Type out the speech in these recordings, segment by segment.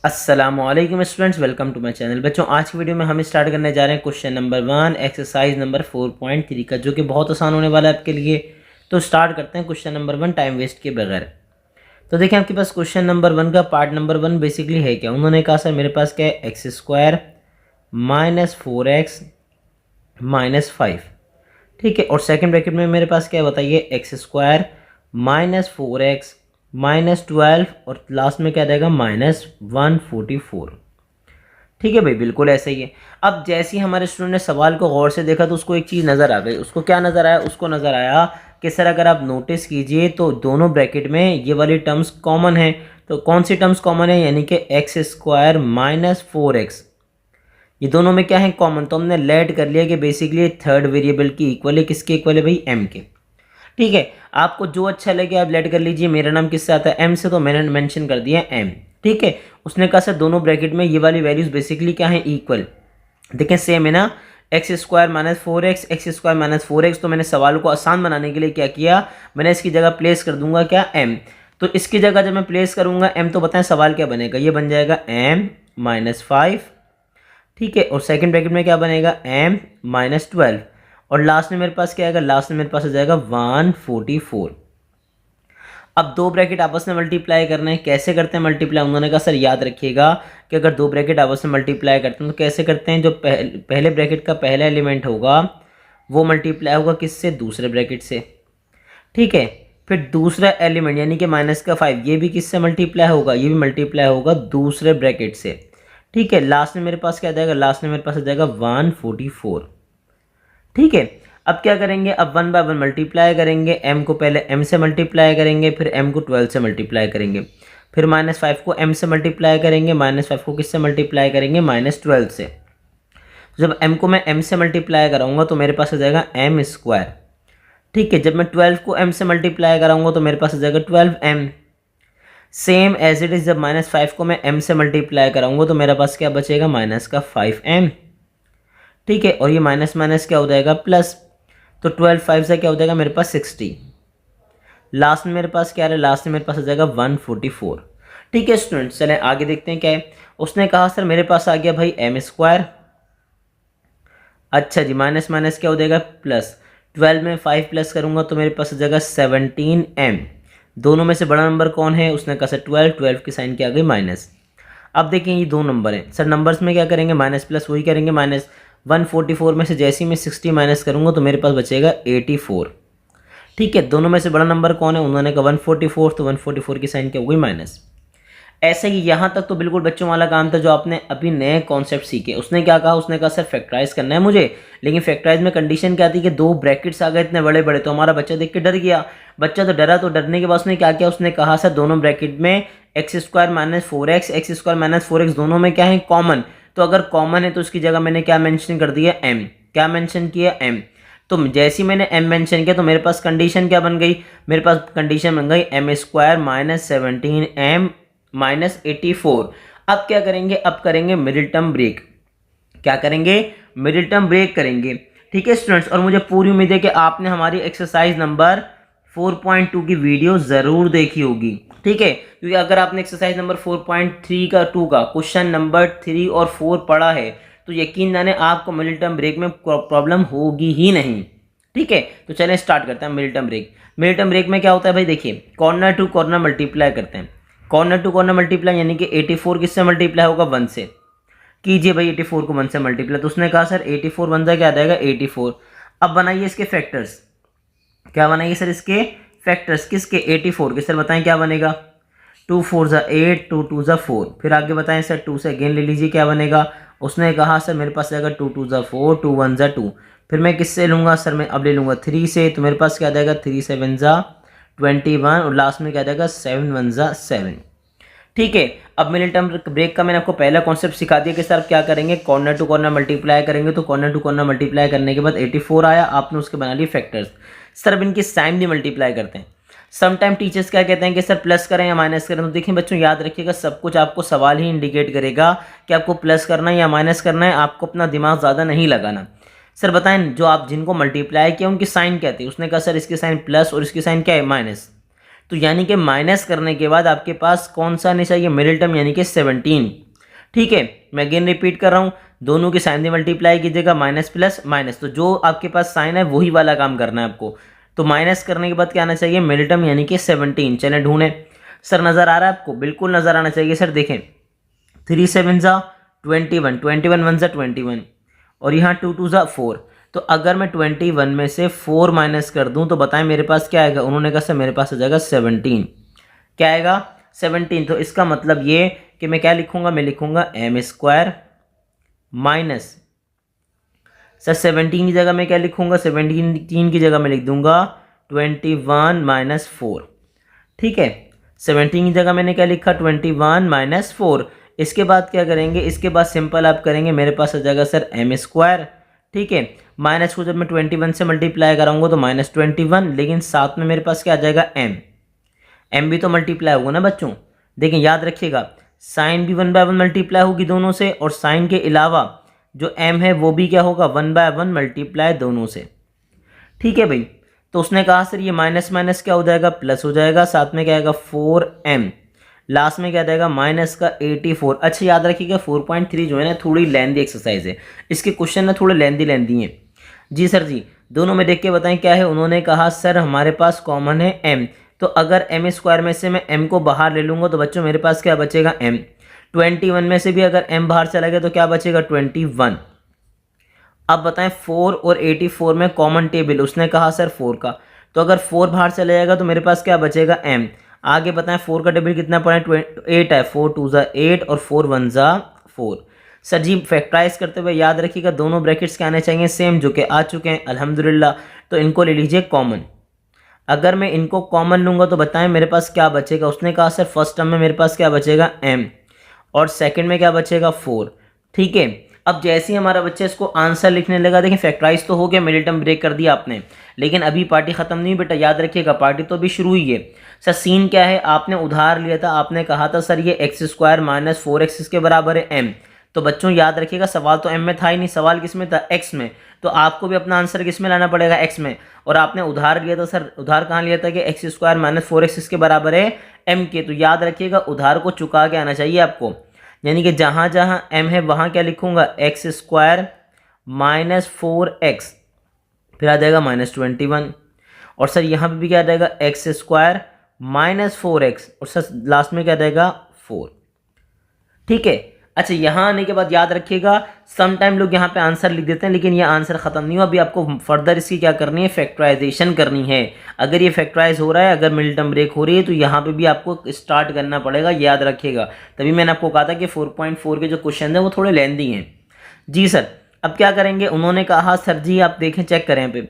अस्सलामुअलैकुम students, welcome to my channel. बच्चों, आज की वीडियो में हम स्टार्ट करने जा रहे हैं क्वेश्चन नंबर 1 एक्सरसाइज नंबर 4.3 का, जो कि बहुत आसान होने वाला है आपके लिए। तो स्टार्ट करते हैं क्वेश्चन नंबर 1 टाइम वेस्ट के बगैर। तो देखिए, आपके पास क्वेश्चन नंबर 1 का पार्ट नंबर 1 बेसिकली है क्या। उन्होंने कहा सर मेरे पास क्या है, x square minus 4x minus 5। ठीक है, और सेकेंड ब्रैकेट में मेरे पास क्या है बताइए, x square minus 4x minus 12 और लास्ट में क्या रहेगा माइनस 144। ठीक है भाई, बिल्कुल ऐसे ही है। अब जैसे ही हमारे स्टूडेंट ने सवाल को गौर से देखा तो उसको एक चीज़ नज़र आ गई। उसको क्या नज़र आया, उसको नज़र आया कि सर अगर आप नोटिस कीजिए तो दोनों ब्रैकेट में ये वाली टर्म्स कॉमन है। तो कौन सी टर्म्स कॉमन है, यानी कि एक्स स्क्वायर माइनस 4x, ये दोनों में क्या है कॉमन। तो हमने लेट कर लिया कि बेसिकली थर्ड वेरिएबल की इक्वल है, किसके इक्वल है भाई, m के। ठीक है, आपको जो अच्छा लगे आप लेट कर लीजिए। मेरा नाम किससे आता है, m से, तो मैंने मेंशन कर दिया m। ठीक है, उसने कहा सर दोनों ब्रैकेट में ये वाली वैल्यूज बेसिकली क्या है, इक्वल। देखें सेम है ना, x square minus 4x x square minus 4x। तो मैंने सवाल को आसान बनाने के लिए क्या किया, मैंने इसकी जगह प्लेस कर दूंगा क्या, m। तो इसकी जगह जब मैं प्लेस करूंगा m, तो बताएं सवाल क्या बनेगा, ये बन जाएगा m माइनस 5। ठीक है, और सेकंड ब्रैकेट में क्या बनेगा, m माइनस 12 और लास्ट में मेरे पास क्या आएगा, लास्ट में मेरे पास आ जाएगा 144। अब दो ब्रैकेट आपस में मल्टीप्लाई करना है। कैसे करते हैं मल्टीप्लाई, उन्होंने कहा सर याद रखिएगा कि अगर दो ब्रैकेट आपस में मल्टीप्लाई करते हैं तो कैसे करते हैं, जो पहले ब्रैकेट का पहला एलिमेंट होगा वो मल्टीप्लाई होगा किससे, दूसरे ब्रैकेट से। ठीक है, फिर दूसरा एलिमेंट यानी कि माइनस का 5, ये भी किससे मल्टीप्लाई होगा, ये भी मल्टीप्लाई होगा दूसरे ब्रैकेट से। ठीक है, लास्ट में मेरे पास क्या आ जाएगा, लास्ट में मेरे पास आ जाएगा 144। ठीक है, अब क्या करेंगे, अब 1 बाय 1 मल्टीप्लाई करेंगे। m को पहले m से मल्टीप्लाई करेंगे, फिर m को 12 से मल्टीप्लाई करेंगे, फिर माइनस 5 को m से मल्टीप्लाई करेंगे, माइनस 5 को किससे मल्टीप्लाई करेंगे, माइनस 12 से। जब m को मैं m से मल्टीप्लाई कराऊंगा तो मेरे पास आ जाएगा m स्क्वायर। ठीक है, जब मैं 12 को m से मल्टीप्लाई कराऊंगा तो मेरे पास आ जाएगा 12m। Same as it is, जब माइनस 5 को मैं m से मल्टीप्लाई कराऊंगा तो मेरे पास क्या बचेगा, माइनस का 5m। ठीक है, और ये माइनस माइनस क्या हो जाएगा, प्लस। तो 12 5 से क्या हो जाएगा मेरे पास 60। लास्ट में मेरे पास क्या है, लास्ट में मेरे पास आ जाएगा 144। ठीक है स्टूडेंट्स, चलें आगे देखते हैं क्या है। उसने कहा सर मेरे पास आ गया भाई m स्क्वायर। अच्छा जी, माइनस माइनस क्या हो जाएगा, प्लस। 12 में 5 प्लस करूंगा तो मेरे पास आ जाएगा 17m। दोनों में से बड़ा नंबर कौन है, उसने कहा सर 12 की साइन क्या आ गई, माइनस। अब देखें ये दो नंबर हैं सर, नंबर्स में क्या करेंगे, माइनस प्लस वही करेंगे माइनस। 144 में से जैसे ही मैं 60 माइनस करूंगा तो मेरे पास बचेगा 84। ठीक है, दोनों में से बड़ा नंबर कौन है, उन्होंने कहा 144, तो 144 की साइन क्या हो गई, माइनस। ऐसे ही यहाँ तक तो बिल्कुल बच्चों वाला काम था जो आपने अभी नए कॉन्सेप्ट सीखे। उसने क्या कहा, उसने कहा सर फैक्टराइज करना है मुझे, लेकिन फैक्टराइज में कंडीशन क्या थी कि दो ब्रैकेट्स आ गए इतने बड़े बड़े। तो हमारा बच्चा देख के डर गया। बच्चा तो डरा, तो डरने के बाद उसने क्या किया, उसने कहा सर दोनों ब्रैकेट में x square minus 4x x square minus 4x दोनों में क्या है, कॉमन। तो अगर कॉमन है तो उसकी जगह मैंने क्या मेंशन कर दिया, m। क्या मेंशन किया, m। तो जैसे ही मैंने m मेंशन किया तो मेरे पास कंडीशन क्या बन गई, मेरे पास कंडीशन बन गई m square minus 17m minus 84। अब क्या करेंगे, अब करेंगे मिडिल टर्म ब्रेक। क्या करेंगे, मिडिल टर्म ब्रेक करेंगे। ठीक है स्टूडेंट्स, और मुझे पूरी उम्मीद है कि आपने हमारी एक्सरसाइज नंबर 4.2 की वीडियो ज़रूर देखी होगी। ठीक है, क्योंकि अगर आपने एक्सरसाइज नंबर 4.3 का 2 का क्वेश्चन नंबर 3 और 4 पढ़ा है तो यकीन जाने आपको मिडिल टर्म ब्रेक में प्रॉब्लम होगी ही नहीं। ठीक है, तो चलें स्टार्ट करते हैं middle term break. Middle term break में क्या होता है भाई, देखिए कॉर्नर टू कॉर्नर मल्टीप्लाई करते हैं। कॉर्नर टू कॉर्नर मल्टीप्लाई यानी कि 84 किससे मल्टीप्लाई होगा, 1 से। कीजिए भाई 84 को 1 से मल्टीप्लाई। तो उसने कहा सर 84 1 क्या आ जाएगा, 84। अब बनाइए इसके फैक्टर्स। क्या बनाइए सर, इसके फैक्टर्स किसके, 84 के। सर बताएं क्या बनेगा, 2 4 ज़ा 8 2 2 ज़ा 4। फिर आगे बताएं सर 2 से अगेन ले लीजिए, क्या बनेगा। उसने कहा सर मेरे पास आएगा 2 2 ज़ा 4 2 1 ज़ा 2। फिर मैं किससे लूँगा सर, मैं अब ले लूँगा 3 से। तो मेरे पास क्या आ जाएगा, 3 7 ज़ा 21 और लास्ट में क्या आ जाएगा 7 1 ज़ा 7। ठीक है, अब मिडिल टर्म ब्रेक का मैंने आपको पहला कॉन्सेप्ट सिखा दिया कि सर क्या करेंगे, कॉर्नर टू कॉर्नर मल्टीप्लाई करेंगे। तो कॉर्नर टू कॉर्नर मल्टीप्लाई करने के बाद 84 आया, आपने उसके बना लिए फैक्टर्स। सर अब इनकी साइन भी मल्टीप्लाई करते हैं। समटाइम टीचर्स क्या कहते हैं कि सर प्लस करें या माइनस करें। तो देखिए बच्चों याद रखिएगा, सब कुछ आपको सवाल ही इंडिकेट करेगा कि आपको प्लस करना है या माइनस करना है। आपको अपना दिमाग ज़्यादा नहीं लगाना। सर बताएं, जो आप जिनको मल्टीप्लाई किया उनकी साइन क्या थी। उसने कहा सर इसकी साइन प्लस और इसकी साइन क्या है, माइनस। तो यानी कि माइनस करने के बाद आपके पास कौन सा आने चाहिए, मिडिल टर्म यानी कि 17। ठीक है, मैं अगेन रिपीट कर रहा हूँ, दोनों की साइन से मल्टीप्लाई कीजिएगा, माइनस प्लस माइनस, तो जो आपके पास साइन है वही वाला काम करना है आपको। तो माइनस करने के बाद क्या आना चाहिए, मिडिल टर्म यानी कि 17। चलें ढूंढें। सर नज़र आ रहा है आपको, बिल्कुल नज़र आना चाहिए सर। देखें 3 7 ज़ा 21, 21 1 ज़ा 21, और यहाँ 2 2 ज़ा 4। तो अगर मैं 21 में से 4 माइनस कर दूं तो बताएं मेरे पास क्या आएगा। उन्होंने कहा सर मेरे पास आ जाएगा 17। क्या आएगा, 17। तो इसका मतलब ये कि मैं क्या लिखूंगा, मैं लिखूंगा एम स्क्वायर माइनस, सर 17 की जगह मैं क्या लिखूंगा, 17 की जगह मैं लिख दूंगा 21 माइनस 4। ठीक है, 17 की जगह मैंने क्या लिखा, 21 माइनस 4। इसके बाद क्या करेंगे, इसके बाद सिंपल आप करेंगे, मेरे पास आ जाएगा सर एम स्क्वायर। ठीक है, माइनस को जब मैं 21 से मल्टीप्लाई कराऊंगा तो माइनस 21, लेकिन साथ में मेरे पास क्या आ जाएगा एम, एम भी तो मल्टीप्लाई होगा ना बच्चों। देखिए याद रखिएगा, साइन भी 1/1 मल्टीप्लाई होगी दोनों से, और साइन के अलावा जो एम है वो भी क्या होगा, 1/1 मल्टीप्लाई दोनों से। ठीक है भाई, तो उसने कहा सर ये माइनस माइनस क्या हो जाएगा, प्लस हो जाएगा, साथ में क्या आएगा 4m, लास्ट में क्या जाएगा माइनस का 84। अच्छा याद रखिएगा 4.3 जो है ना थोड़ी लेंदी एक्सरसाइज है, इसके क्वेश्चन ना थोड़े लेंदी हैं। जी सर जी, दोनों में देख के बताएं क्या है। उन्होंने कहा सर हमारे पास कॉमन है m, तो अगर एम स्क्वायर में से मैं m को बाहर ले लूँगा तो बच्चों मेरे पास क्या बचेगा m। 21 में से भी अगर m बाहर चला गया तो क्या बचेगा 21। अब बताएं 4 और 84 में कॉमन टेबल, उसने कहा सर 4 का, तो अगर 4 बाहर चला जाएगा तो मेरे पास क्या बचेगा m। आगे बताएं 4 का टेबल कितना पड़ा है, 8 है, 4 2 ज़ा 8 और 4 1 ज़ा 4। सर जी फैक्टराइज करते हुए याद रखिएगा दोनों ब्रैकेट्स के आने चाहिए सेम, जो कि आ चुके हैं अल्हम्दुलिल्लाह। तो इनको ले लीजिए कॉमन। अगर मैं इनको कॉमन लूँगा तो बताएं मेरे पास क्या बचेगा। उसने कहा सर फर्स्ट टर्म में मेरे पास क्या बचेगा m, और सेकंड में क्या बचेगा 4। ठीक है, अब जैसे ही हमारा बच्चा इसको आंसर लिखने लगा, देखिए फैक्टराइज तो हो गया, मिडिल टर्म ब्रेक कर दिया आपने, लेकिन अभी पार्टी ख़त्म नहीं बेटा, याद रखिएगा पार्टी तो अभी शुरू ही है। सर सीन क्या है, आपने उधार लिया था, आपने कहा था सर ये एक्स स्क्वायर माइनस 4x इसके बराबर है m। तो बच्चों याद रखिएगा सवाल तो m में था ही नहीं, सवाल किस में था, x में। तो आपको भी अपना आंसर किस में लाना पड़ेगा, x में। और आपने उधार लिया था, सर उधार कहाँ लिया था कि एक्स स्क्वायर माइनस 4x इसके बराबर है m के। तो याद रखिएगा उधार को चुका के आना चाहिए आपको, यानी कि जहाँ जहाँ m है वहाँ क्या लिखूंगा, एक्स स्क्वायर माइनस 4x, फिर आ जाएगा माइनस 21, और सर यहाँ पे भी क्या आ जाएगा एक्स स्क्वायर माइनस 4x, और सर लास्ट में क्या आ जाएगा 4। ठीक है, अच्छा यहाँ आने के बाद याद रखिएगा सम टाइम लोग यहाँ पे आंसर लिख देते हैं, लेकिन ये आंसर ख़त्म नहीं हुआ, अभी आपको फर्दर इसकी क्या करनी है, फैक्टराइजेशन करनी है। अगर ये फैक्टराइज हो रहा है, अगर मिडिल टर्म ब्रेक हो रही है, तो यहाँ पे भी आपको स्टार्ट करना पड़ेगा, याद रखिएगा। तभी मैंने आपको कहा था कि 4.4 के जो क्वेश्चन है वो थोड़े लेंदी हैं। जी सर, अब क्या करेंगे, उन्होंने कहा सर जी आप देखें चेक करें यहाँ पे,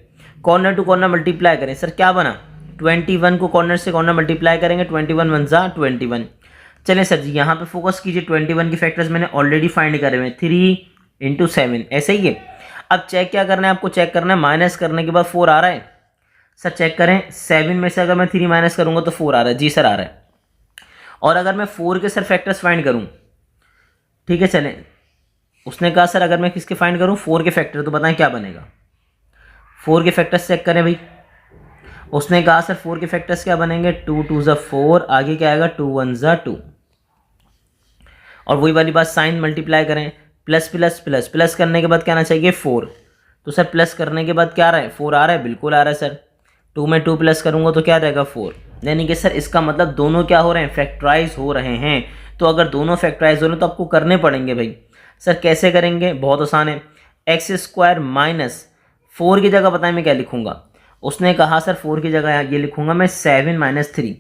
कॉर्नर टू कॉर्नर मल्टीप्लाई करें। सर क्या बना, 21 को कॉर्नर से कॉर्नर मल्टीप्लाई करेंगे, 21 1 ज़ा 21। चलें सर जी यहाँ पे फोकस कीजिए, 21 के फैक्टर्स मैंने ऑलरेडी फाइंड करे हुए हैं, 3 × 7 ऐसे ही है। अब चेक क्या करना है आपको, चेक करना है माइनस करने के बाद 4 आ रहा है। सर चेक करें 7 में से अगर मैं 3 माइनस करूंगा तो 4 आ रहा है। जी सर आ रहा है। और अगर मैं 4 के सर फैक्टर्स फाइंड करूं, ठीक है चलें, उसने कहा सर अगर मैं किसके फाइंड करूं 4 के फैक्टर, तो बताएं क्या बनेगा। 4 के फैक्टर्स चेक करें भाई। उसने कहा सर 4 के फैक्टर्स क्या बनेंगे, 2 2 ज़ा 4, आगे क्या आएगा 2 1 ज़ा 2, और वही वाली बात साइन मल्टीप्लाई करें, प्लस प्लस प्लस प्लस करने के बाद क्या आना चाहिए 4। तो सर प्लस करने के बाद क्या आ रहा है, 4 आ रहा है, बिल्कुल आ रहा है सर। 2 में 2 प्लस करूंगा तो क्या रहेगा 4, यानी कि सर इसका मतलब दोनों क्या हो रहे हैं, फैक्टराइज हो रहे हैं। तो अगर दोनों फैक्टराइज हो रहे हैं तो आपको करने पड़ेंगे भाई। सर कैसे करेंगे, बहुत आसान है, एक्स स्क्वायर माइनस 4 की जगह बताएं मैं क्या लिखूंगा। उसने कहा सर 4 की जगह ये लिखूंगा मैं 7 - 3।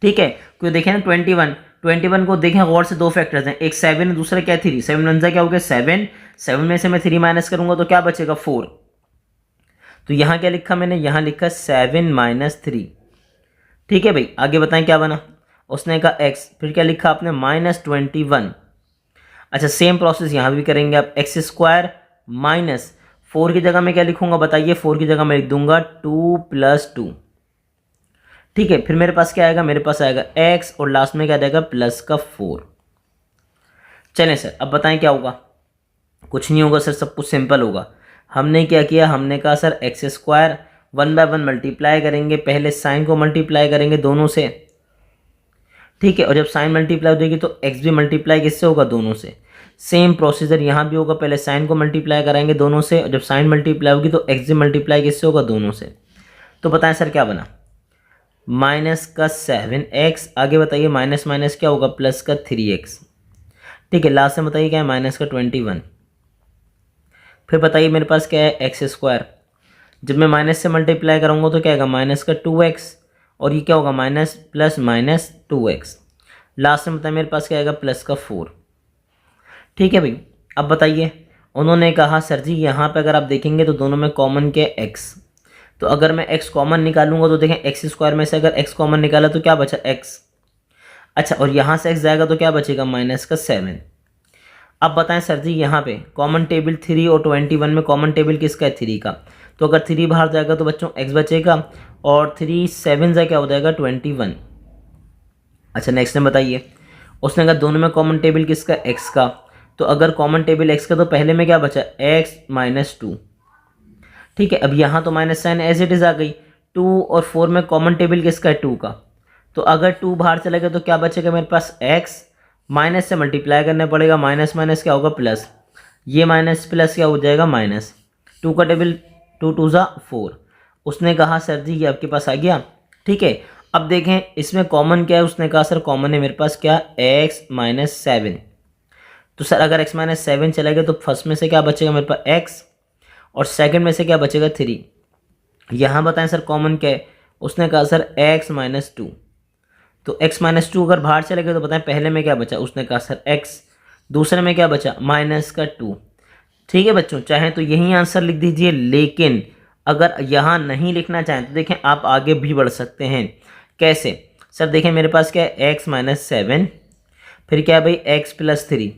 ठीक है, क्योंकि देखें ना 21 को देखें गौर से, दो फैक्टर्स हैं, एक 7 दूसरा क्या 3। 7 1 ज़ा क्या हो गया 7, 7 में से मैं 3 माइनस करूंगा तो क्या बचेगा 4। तो यहाँ क्या लिखा मैंने, यहाँ लिखा 7 - 3। ठीक है भाई, आगे बताएं क्या बना। उसने कहा x, फिर क्या लिखा आपने -21। अच्छा सेम प्रोसेस यहाँ भी करेंगे आप, एक्स स्क्वायर माइनस 4 की जगह मैं क्या लिखूंगा बताइए, 4 की जगह मैं लिख दूंगा 2 + 2। ठीक है, फिर मेरे पास क्या आएगा, मेरे पास आएगा x, और लास्ट में क्या आएगा प्लस का 4। चलें सर अब बताएं क्या होगा। कुछ नहीं होगा सर, सब कुछ सिंपल होगा। हमने क्या किया, हमने कहा sir x square 1 by 1 multiply करेंगे, पहले साइन को मल्टीप्लाई करेंगे दोनों से, ठीक है। और जब साइन मल्टीप्लाई हो जाएगी तो एक्स भी मल्टीप्लाई किससे होगा, दोनों से। सेम प्रोसीजर यहाँ भी होगा, पहले साइन को मल्टीप्लाई कराएंगे दोनों से, और जब साइन मल्टीप्लाई होगी तो एक्स भी मल्टीप्लाई किससे होगा, दोनों से। तो बताएं सर क्या बना, माइनस का 7x, आगे बताइए माइनस माइनस क्या होगा, प्लस का 3x, ठीक है। लास्ट में बताइए क्या है, माइनस का 21। फिर बताइए मेरे पास क्या है, एक्स स्क्वायर, जब मैं माइनस से मल्टीप्लाई करूँगा तो क्या आएगा, माइनस का 2x, और ये क्या होगा, minus plus minus 2x। Last में बताइए मेरे पास क्या आएगा, प्लस का 4, ठीक है भाई। अब बताइए, उन्होंने कहा सर जी यहाँ पे अगर आप देखेंगे तो दोनों में कॉमन क्या है, x। तो अगर मैं x कॉमन निकालूंगा तो देखें एक्स स्क्वायर में से अगर x कॉमन निकाला तो क्या बचा, x। अच्छा, और यहाँ से x जाएगा तो क्या बचेगा, माइनस का 7। अब बताएं सर जी यहाँ पे कॉमन टेबल 3 और 21 में कॉमन टेबल किसका है, 3 का। तो अगर 3 बाहर जाएगा तो बच्चों x बचेगा, और 3 7 जा क्या हो जाएगा, 21। अच्छा नेक्स्ट में बताइए, उसने कहा दोनों में कॉमन टेबल किसका, x का। तो अगर कॉमन टेबल x का तो पहले में क्या बचा, x माइनस 2, ठीक है। अब यहाँ तो minus sign as it is आ गई। 2 और 4 में कॉमन टेबल किसका है, 2 का। तो अगर 2 बाहर चला गया तो क्या बचेगा मेरे पास, x माइनस से मल्टीप्लाई करना पड़ेगा, माइनस माइनस क्या होगा, प्लस, ये माइनस प्लस क्या हो जाएगा, माइनस। 2 का टेबल 2 2 जा 4। उसने कहा सर जी ये आपके पास आ गया, ठीक है। अब देखें इसमें कॉमन क्या है, उसने कहा सर कॉमन है मेरे पास क्या, x माइनस 7। तो सर अगर x माइनस 7 चला गया तो फर्स्ट में से क्या बचेगा मेरे पास, x, और सेकंड में से क्या बचेगा, 3। यहाँ बताएं सर कॉमन क्या है, उसने कहा सर x माइनस 2। तो x माइनस 2 अगर बाहर चले गए तो बताएं पहले में क्या बचा, उसने कहा सर x, दूसरे में क्या बचा, माइनस का 2, ठीक है बच्चों। चाहे तो यही आंसर लिख दीजिए, लेकिन अगर यहाँ नहीं लिखना चाहें तो देखें आप आगे भी बढ़ सकते हैं। कैसे सर, देखें मेरे पास क्या है, x माइनस 7, फिर क्या है भाई, x प्लस 3,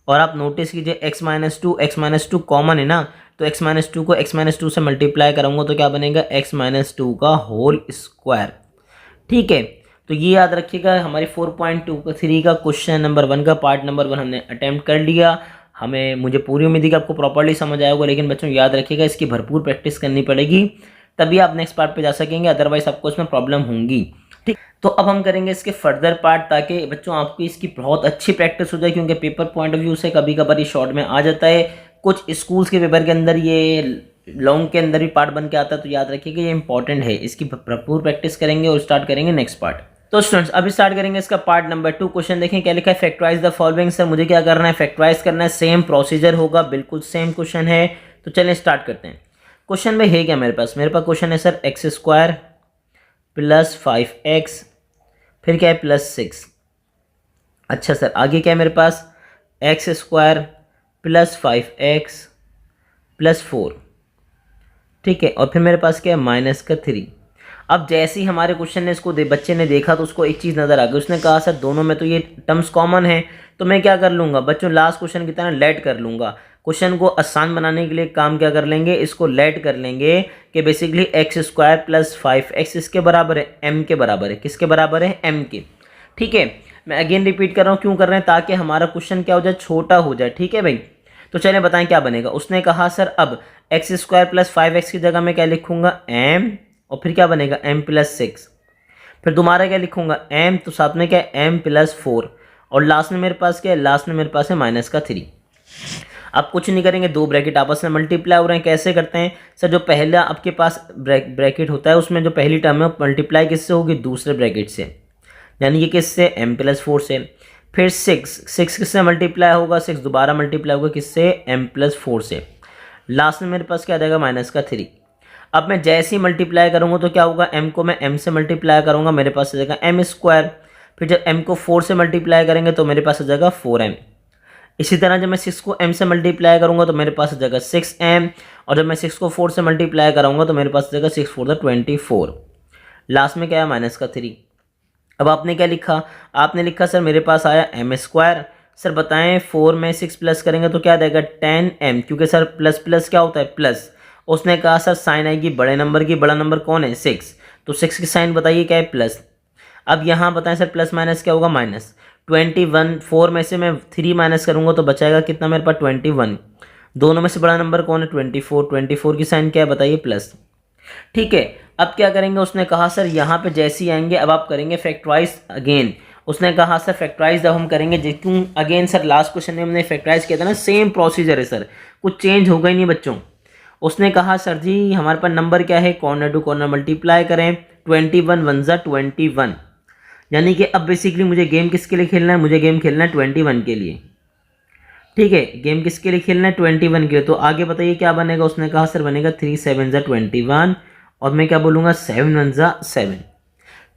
और आप नोटिस कीजिए x माइनस 2 कॉमन है ना, तो x माइनस 2 को x माइनस 2 से मल्टीप्लाई करूँगा तो क्या बनेगा, x माइनस 2 का होल स्क्वायर, ठीक है। तो ये याद रखिएगा, हमारी 4.23 का क्वेश्चन नंबर 1 का पार्ट नंबर 1 हमने अटैम्प्ट कर लिया। मुझे पूरी उम्मीद है कि आपको प्रॉपर्ली समझ आया होगा, लेकिन बच्चों याद रखिएगा इसकी भरपूर प्रैक्टिस करनी पड़ेगी, तभी आप नेक्स्ट पार्ट पे जा सकेंगे, अदरवाइज आपको इसमें प्रॉब्लम होंगी, ठीक। तो अब हम करेंगे इसके फर्दर पार्ट, ताकि बच्चों आपकी इसकी बहुत अच्छी प्रैक्टिस हो जाए, क्योंकि पेपर पॉइंट ऑफ व्यू से कभी कभार ये शॉर्ट में आ जाता है, कुछ स्कूल्स के पेपर के अंदर ये लॉन्ग के अंदर भी पार्ट बन के आता है। तो याद रखिएगा ये इंपॉर्टेंट है, इसकी भरपूर प्रैक्टिस करेंगे और स्टार्ट करेंगे नेक्स्ट पार्ट। तो स्टूडेंट्स अभी स्टार्ट करेंगे इसका पार्ट नंबर 2। क्वेश्चन देखें क्या लिखा है, फैक्टराइज द फॉलोइंग। सर मुझे क्या करना है, फैक्टराइज करना है, सेम प्रोसीजर होगा, बिल्कुल सेम क्वेश्चन है। तो चलें स्टार्ट करते हैं। क्वेश्चन में है क्या मेरे पास क्वेश्चन है sir x square plus 5x, फिर क्या है प्लस 6। अच्छा सर आगे क्या है मेरे पास, x square plus 5x plus 4, ठीक है। और फिर मेरे पास क्या है, माइनस का 3। अब जैसे ही हमारे क्वेश्चन ने इसको बच्चे ने देखा तो उसको एक चीज़ नज़र आ गई, उसने कहा सर दोनों में तो ये टर्म्स कॉमन है, तो मैं क्या कर लूँगा बच्चों, लास्ट क्वेश्चन की तरह लेट कर लूँगा। क्वेश्चन को आसान बनाने के लिए काम क्या कर लेंगे, इसको लेट कर लेंगे कि basically x square plus 5x इसके बराबर है, m के बराबर है, किसके बराबर है, m के, ठीक है। मैं अगेन रिपीट कर रहा हूँ, क्यों कर रहे हैं, ताकि हमारा क्वेश्चन क्या हो जाए, छोटा हो जाए, ठीक है भाई। तो चलिए बताएं क्या बनेगा। उसने कहा सर अब एक्स स्क्वायर प्लस 5x की जगह मैं क्या लिखूंगा, m, और फिर क्या बनेगा m प्लस 6, फिर दोबारा क्या लिखूंगा m, तो साथ में क्या है m प्लस 4, और लास्ट में मेरे पास क्या है, लास्ट में मेरे पास है माइनस का 3। अब कुछ नहीं करेंगे, दो ब्रैकेट आपस में मल्टीप्लाई हो रहे हैं। कैसे करते हैं सर, जो पहला आपके पास ब्रैकेट होता है उसमें जो पहली टर्म है मल्टीप्लाई किससे होगी, दूसरे ब्रैकेट से, यानी कि किससे, m प्लस 4 से। फिर 6 किससे मल्टीप्लाई होगा, 6 दोबारा मल्टीप्लाई होगा किससे, m प्लस 4 से। लास्ट में मेरे पास क्या आ जाएगा, माइनस का 3। अब मैं जैसे ही मल्टीप्लाई करूँगा तो क्या होगा, m को मैं m से मल्टीप्लाई करूँगा, मेरे पास आ जाएगा m स्क्वायर। फिर जब m को 4 से मल्टीप्लाई करेंगे तो मेरे पास आ जाएगा 4m। इसी तरह जब मैं 6 को m से मल्टीप्लाई करूँगा तो मेरे पास आ जाएगा 6m, और जब मैं 6 को 4 से मल्टीप्लाई करूँगा तो मेरे पास आ जाएगा 6 4 24। लास्ट में क्या है, माइनस का 3। अब आपने क्या लिखा, आपने लिखा सर मेरे पास आया m स्क्वायर। सर बताएं 4 में 6 प्लस करेंगे तो क्या आ जाएगा 10m, क्योंकि सर प्लस प्लस क्या होता है, प्लस। उसने कहा सर साइन आएगी बड़े नंबर की, बड़ा नंबर कौन है, 6, तो 6 की साइन बताइए क्या है, प्लस। अब यहाँ बताएं सर प्लस माइनस क्या होगा, माइनस। 21, 4 में से मैं 3 माइनस करूँगा तो बचाएगा कितना मेरे पास, 21। दोनों में से बड़ा नंबर कौन है, 24, 24 की साइन क्या है बताइए, प्लस। ठीक है, अब क्या करेंगे, उसने कहा सर यहाँ पे जैसे ही आएंगे अब आप करेंगे फैक्टराइज अगेन। उसने कहा सर फैक्टराइज अब हम करेंगे क्यों अगेन सर, लास्ट क्वेश्चन में हमने फैक्टराइज किया था ना, सेम प्रोसीजर है सर, कुछ चेंज होगा ही नहीं बच्चों। उसने कहा सर जी हमारे पास नंबर क्या है, कॉर्नर टू कॉर्नर मल्टीप्लाई करें, 21 वन ज़ा 21, यानी कि अब बेसिकली मुझे गेम किसके लिए खेलना है, मुझे गेम खेलना है 21 के लिए। ठीक है, गेम किसके लिए खेलना है, 21 के लिए। तो आगे बताइए क्या बनेगा, उसने कहा सर बनेगा 3 7 ज़ा 21, और मैं क्या बोलूँगा 7 1 ज़ा 7।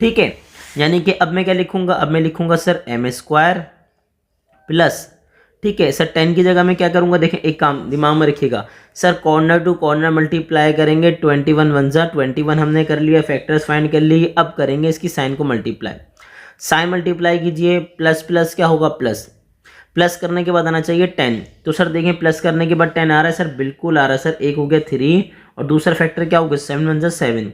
ठीक है, यानी कि अब मैं क्या लिखूँगा, अब मैं लिखूँगा सर एम स्क्वायर प्लस, ठीक है सर 10 की जगह मैं क्या करूँगा, देखें एक काम दिमाग में रखिएगा sir, corner to corner multiply करेंगे, 21 1 ज़ा 21 हमने कर लिया, फैक्टर्स फाइंड कर लिए। अब करेंगे इसकी साइन को मल्टीप्लाई, साइन मल्टीप्लाई कीजिए, प्लस प्लस क्या होगा प्लस, प्लस करने के बाद आना चाहिए 10। तो सर देखें प्लस करने के बाद 10 आ रहा है सर, बिल्कुल आ रहा है सर। एक हो गया 3 और दूसरा फैक्टर क्या होगा 7 1 ज़ा 7।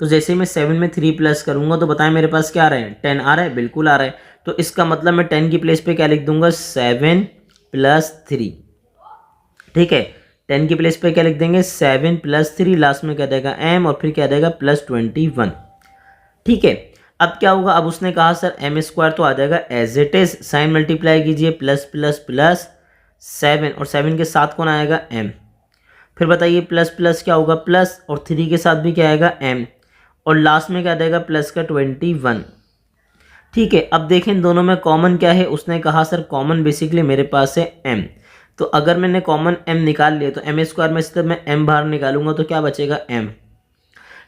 तो जैसे मैं 7 में 3 प्लस करूँगा तो बताएं मेरे पास क्या आ रहा है, 10 आ रहा है, बिल्कुल आ रहा है। तो इसका मतलब मैं 10 की प्लेस पे क्या लिख दूंगा 7 प्लस 3। ठीक है, 10 की प्लेस पे क्या लिख देंगे 7 प्लस 3, लास्ट में क्या देगा m और फिर क्या देगा प्लस 21। ठीक है, अब क्या होगा, अब उसने कहा सर एम स्क्वायर तो आ जाएगा as it is, sign multiply कीजिए, प्लस प्लस प्लस 7 और 7 के साथ कौन आएगा m, फिर बताइए प्लस प्लस क्या होगा प्लस, और 3 के साथ भी क्या आएगा m, और लास्ट में क्या देगा प्लस का 21। ठीक है, अब देखें इन दोनों में कॉमन क्या है, उसने कहा सर कॉमन बेसिकली मेरे पास है m। तो अगर मैंने कॉमन m निकाल लिया तो एम स्क्वायर में से मैं m बाहर निकालूंगा तो क्या बचेगा m।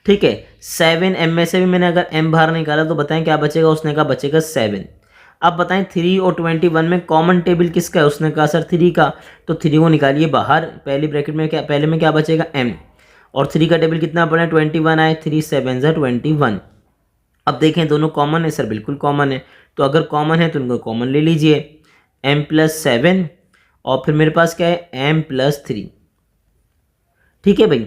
ठीक है, 7 m में से भी मैंने अगर m बाहर निकाला तो बताएं क्या बचेगा, उसने कहा बचेगा 7। अब बताएं 3 और 21 में कॉमन टेबल किसका है, उसने कहा सर 3 का। तो 3 को निकालिए बाहर, पहली ब्रैकेट में क्या, पहले में क्या बचेगा m, और 3 का टेबल कितना पड़ा है 21 आए, 3 7 ज़ा 21। अब देखें दोनों कॉमन है सर, बिल्कुल कॉमन है। तो अगर कॉमन है तो उनको कॉमन ले लीजिए, m प्लस 7 और फिर मेरे पास क्या है m प्लस 3। ठीक है भाई,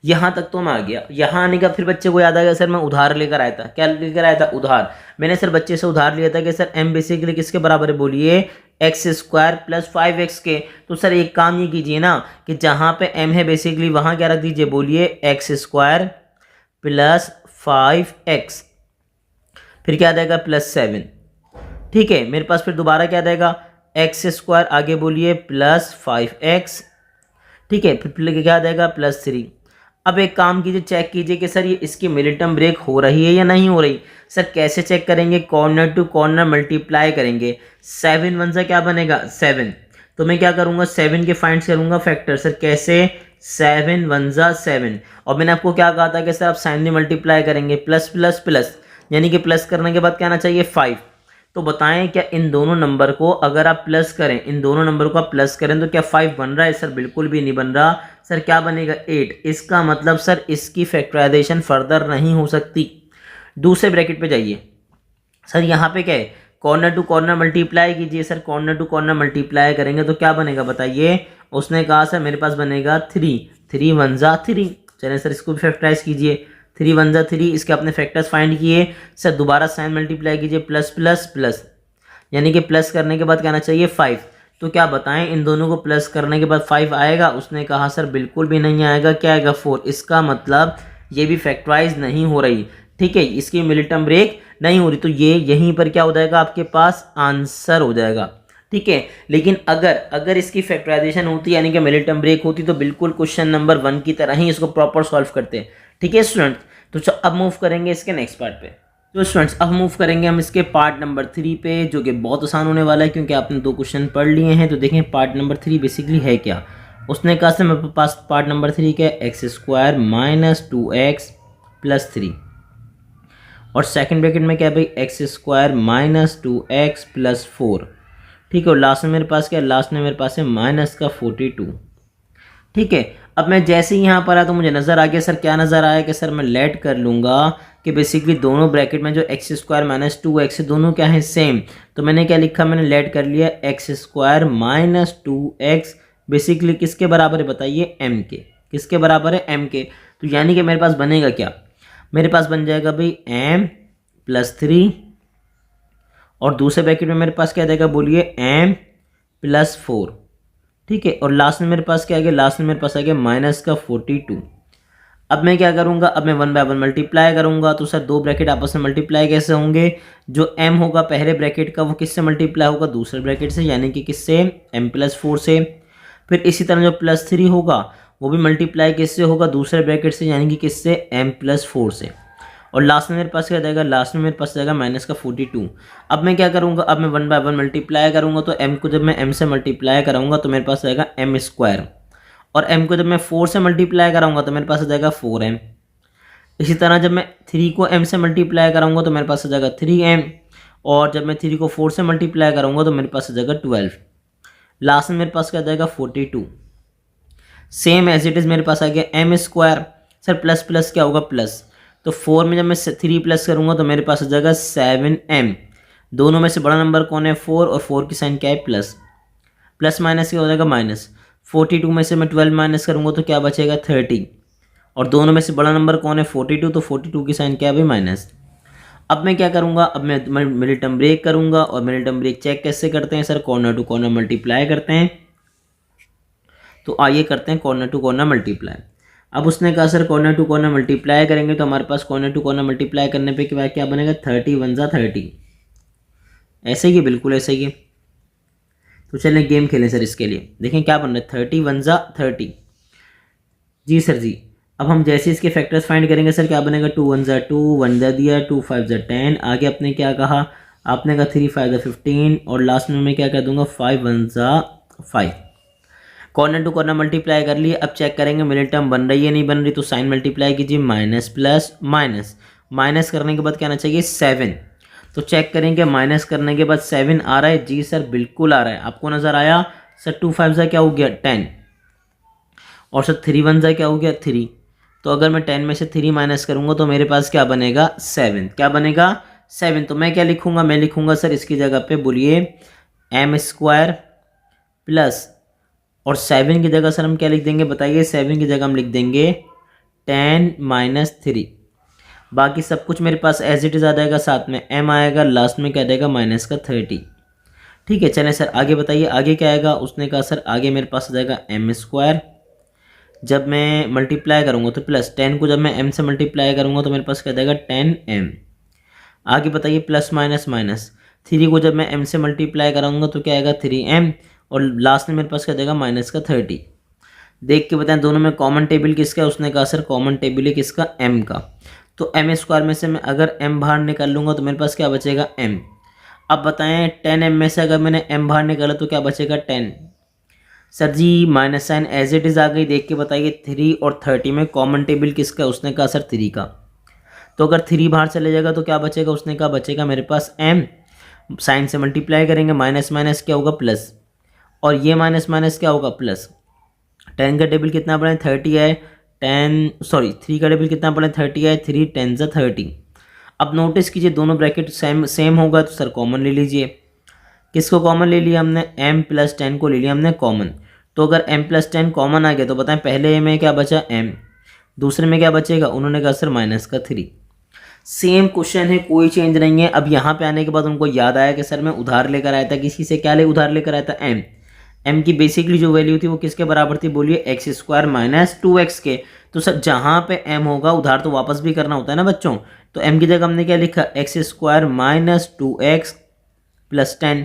यहाँ तक तो मैं आ गया। यहाँ आने का फिर बच्चे को याद आ गया सर मैं उधार लेकर आया था, क्या लेकर आया था उधार। मैंने सर बच्चे से उधार लिया था कि सर m बेसिकली किसके बराबर है, बोलिए एक्स स्क्वायर प्लस 5x के। तो सर एक काम ये कीजिए ना कि जहाँ पे m है बेसिकली वहाँ क्या रख दीजिए, बोलिए एक्स स्क्वायर प्लस 5x, फिर क्या आ जाएगा प्लस 7। ठीक है, मेरे पास फिर दोबारा क्या आ जाएगा एक्स स्क्वायर, आगे बोलिए प्लस 5x। ठीक है, फिर क्या आ जाएगा प्लस 3। अब एक काम कीजिए, चेक कीजिए कि सर ये इसकी मिनट टर्म ब्रेक हो रही है या नहीं हो रही। सर कैसे चेक करेंगे, कॉर्नर टू कॉर्नर मल्टीप्लाई करेंगे, 7 1 सा क्या बनेगा 7। तो मैं क्या करूँगा 7 के फाइंड करूँगा फैक्टर, सर कैसे 7 1 ज़ा 7। और मैंने आपको क्या कहा था कि सर आप साइन में मल्टीप्लाई करेंगे, प्लस प्लस प्लस, यानी कि प्लस करने के बाद क्या आना चाहिए 5। तो बताएं क्या इन दोनों नंबर को अगर आप प्लस करें, इन दोनों नंबर को आप प्लस करें तो क्या 5 बन रहा है, सर बिल्कुल भी नहीं बन रहा। सर क्या बनेगा 8। इसका मतलब सर इसकी फैक्टराइजेशन फर्दर नहीं हो सकती। दूसरे ब्रैकेट पे जाइए, सर यहाँ पे क्या है कॉर्नर टू कॉर्नर मल्टीप्लाई कीजिए। Sir corner to corner multiply करेंगे तो क्या बनेगा बताइए, उसने कहा सर मेरे पास बनेगा 3 3 1 ज़ा 3। चलें सर इसको भी फैक्टराइज कीजिए, 3 1 ज़ा 3, इसके अपने फैक्टर्स फाइंड किए। सर दोबारा साइन मल्टीप्लाई कीजिए, प्लस प्लस प्लस, यानी कि प्लस करने के बाद क्या आना चाहिए 5। तो क्या बताएं इन दोनों को प्लस करने के बाद 5 आएगा, उसने कहा सर बिल्कुल भी नहीं आएगा, क्या आएगा 4। इसका मतलब ये भी फैक्टराइज नहीं हो रही। ठीक है, इसकी मिनट टर्म ब्रेक नहीं हो रही, तो ये यहीं पर क्या हो जाएगा आपके पास आंसर हो जाएगा। ठीक है, लेकिन अगर इसकी फैक्टराइजेशन होती यानी कि मिनट टर्म ब्रेक होती तो बिल्कुल क्वेश्चन नंबर 1 की तरह ही इसको प्रॉपर सॉल्व करते। ठीक है स्टूडेंट्स, तो अब मूव करेंगे इसके नेक्स्ट पार्ट पे। तो स्टूडेंट्स अब मूव करेंगे हम इसके पार्ट नंबर 3 पे, जो कि बहुत आसान होने वाला है क्योंकि आपने 2 क्वेश्चन पढ़ लिए हैं। तो देखें पार्ट नंबर 3 बेसिकली है क्या। उसने कहा सर मेरे पास पार्ट नंबर 3 क्या है, x square minus 2x plus 3, और सेकंड ब्रैकेट में क्या है भाई x square minus 2x plus 4। ठीक है, और लास्ट में मेरे पास क्या है, लास्ट में मेरे पास है माइनस का 42। ठीक है, अब मैं जैसे ही यहाँ पर आया तो मुझे नज़र आ गया, सर क्या नज़र आया कि सर मैं लेट कर लूँगा कि बेसिकली दोनों ब्रैकेट में जो एक्स स्क्वायर माइनस 2x दोनों क्या है सेम। तो मैंने क्या लिखा, मैंने लेट कर लिया x square minus 2x basically किसके बराबर है बताइए m के, किसके बराबर है m के। तो यानी कि मेरे पास बनेगा क्या, मेरे पास बन जाएगा भाई m प्लस 3, और दूसरे ब्रैकेट में मेरे पास क्या देगा बोलिए m प्लस 4। ठीक है, और लास्ट में मेरे पास क्या आ गया, लास्ट में मेरे पास आ गया माइनस का 42। अब मैं क्या करूँगा, अब मैं 1/1 मल्टीप्लाई करूँगा। तो सर दो ब्रैकेट आपस में मल्टीप्लाई कैसे होंगे, जो m होगा पहले ब्रैकेट का वो किससे मल्टीप्लाई होगा, दूसरे ब्रैकेट से, यानी कि किससे, m+4 से। फिर इसी तरह जो +3 होगा वो भी मल्टीप्लाई किससे होगा, दूसरे ब्रैकेट से, यानी कि किससे, m+4 से। और लास्ट में मेरे पास क्या जाएगा, लास्ट में मेरे पास जाएगा -42। अब मैं क्या करूँगा, अब मैं 1/1 मल्टीप्लाई करूँगा। तो m को जब मैं m से मल्टीप्लाई कराऊँगा तो मेरे पास आएगा m², और m को जब मैं 4 से मल्टीप्लाई कराऊँगा तो मेरे पास आ जाएगा 4m। इसी तरह जब मैं 3 को m से मल्टीप्लाई कराऊँगा तो मेरे पास आ जाएगा 3m, और जब मैं 3 को 4 से मल्टीप्लाई करूँगा तो मेरे पास आ जाएगा 12। लास्ट में मेरे पास क्या जाएगा 42। सेम एज इट इज़ मेरे पास आ गया m²। सर प्लस प्लस क्या होगा, प्लस। तो 4 में जब मैं 3 प्लस करूँगा तो मेरे पास आ जाएगा 7m। दोनों में से बड़ा नंबर कौन है, 4, और 4 की साइन क्या है, प्लस। प्लस माइनस क्या हो जाएगा, माइनस। 42 में से मैं 12 माइनस करूँगा तो क्या बचेगा, 30। और दोनों में से बड़ा नंबर कौन है, 42, तो 42 की साइन क्या है भाई, माइनस। अब मैं क्या करूँगा, अब मैं मिडिल टर्म ब्रेक करूँगा। और मिडिल टर्म ब्रेक चेक कैसे करते हैं sir, corner to corner multiply करते हैं। तो आइए करते हैं कॉर्नर टू कॉर्नर मल्टीप्लाई। अब उसने कहा sir corner to corner multiply करेंगे तो हमारे पास कॉर्नर टू कॉर्नर मल्टीप्लाई करने पे क्या बनेगा, 30 × 1 = 30। ऐसे ही, बिल्कुल ऐसे ही। तो चलिए गेम खेलें सर इसके लिए। देखें क्या बन रहा है, 30 × 1 = 30। जी सर जी। अब हम जैसे इसके फैक्टर्स फाइंड करेंगे सर, क्या बनेगा, 2 × 1 = 2, 1 दिया, 2 × 5 = 10। आगे आपने क्या कहा, आपने कहा 3 × 5 = 15, और लास्ट में मैं क्या कह दूंगा, 5 × 1 = 5। कॉर्नर टू कॉर्नर मल्टीप्लाई कर लिए। अब चेक करेंगे मिडिल टर्म बन रही है नहीं बन रही, तो साइन मल्टीप्लाई कीजिए, माइनस प्लस माइनस। माइनस करने के बाद क्या आना चाहिए, 7। तो चेक करेंगे माइनस करने के बाद 7 आ रहा है, जी सर बिल्कुल आ रहा है। आपको नज़र आया सर, 2 × 5 = क्या हो गया, 10, और सर 3 × 1 = क्या हो गया, 3। तो अगर मैं 10 में से 3 माइनस करूँगा तो मेरे पास क्या बनेगा, 7। क्या बनेगा, 7। तो मैं क्या लिखूँगा, मैं लिखूँगा सर इसकी जगह पे बोलिए m² प्लस, और 7 की जगह सर हम क्या लिख देंगे बताइए, 7 की जगह हम लिख देंगे 10 - 3। बाकी सब कुछ मेरे पास एज इट इज़ आ जाएगा, साथ में m आएगा, लास्ट में क्या देगा, -30। ठीक है, चलें सर आगे बताइए, आगे क्या आएगा। उसने कहा सर आगे मेरे पास आ जाएगा m²। जब मैं मल्टीप्लाई करूँगा तो प्लस, 10 को जब मैं m से मल्टीप्लाई करूँगा तो मेरे पास क्या देगा, 10m। आगे बताइए प्लस माइनस माइनस, 3 को जब मैं m से मल्टीप्लाई कराऊंगा तो क्या आएगा, 3m, और लास्ट में मेरे पास क्या देगा, -30। देख के बताएं दोनों में कॉमन टेबल किसका है। उसने कहा सर कॉमन टेबल है किसका, m का। तो m² में से मैं अगर m बाहर निकाल लूँगा तो मेरे पास क्या बचेगा, m। अब बताएं 10m में से अगर मैंने m बाहर निकाला तो क्या बचेगा, 10। सर जी minus sign as it is आ गई। देख के बताइए 3 और 30 में कॉमन टेबल किसका है। उसने कहा सर 3 का। तो अगर 3 बाहर चले जाएगा तो क्या बचेगा, उसने कहा बचेगा मेरे पास m। साइन से मल्टीप्लाई करेंगे, माइनस माइनस क्या होगा, प्लस, और ये माइनस माइनस क्या होगा, प्लस। 10 का टेबल कितना पड़ा है, 30 है। 3 का टेबल कितना पड़ा है, 30 है। 3 × 10 = 30। अब नोटिस कीजिए दोनों ब्रैकेट सेम होगा तो सर कॉमन ले लीजिए। किसको कॉमन ले लिया हमने, m + 10 को ले लिया हमने कॉमन। तो अगर m + 10 कॉमन आ गया तो बताएं पहले में क्या बचा, m, दूसरे में क्या बचेगा। उन्होंने कहा सर -3। सेम क्वेश्चन है, कोई चेंज नहीं है। अब यहाँ पे आने के बाद उनको याद आया कि सर मैं उधार लेकर आया था, किसी से क्या उधार लेकर आया था, m की बेसिकली जो वैल्यू थी वो किसके बराबर थी, बोलिए x² - 2x के। तो सर जहाँ पे m होगा उधार तो वापस भी करना होता है ना बच्चों। तो m की जगह हमने क्या लिखा, x² - 2x + 10।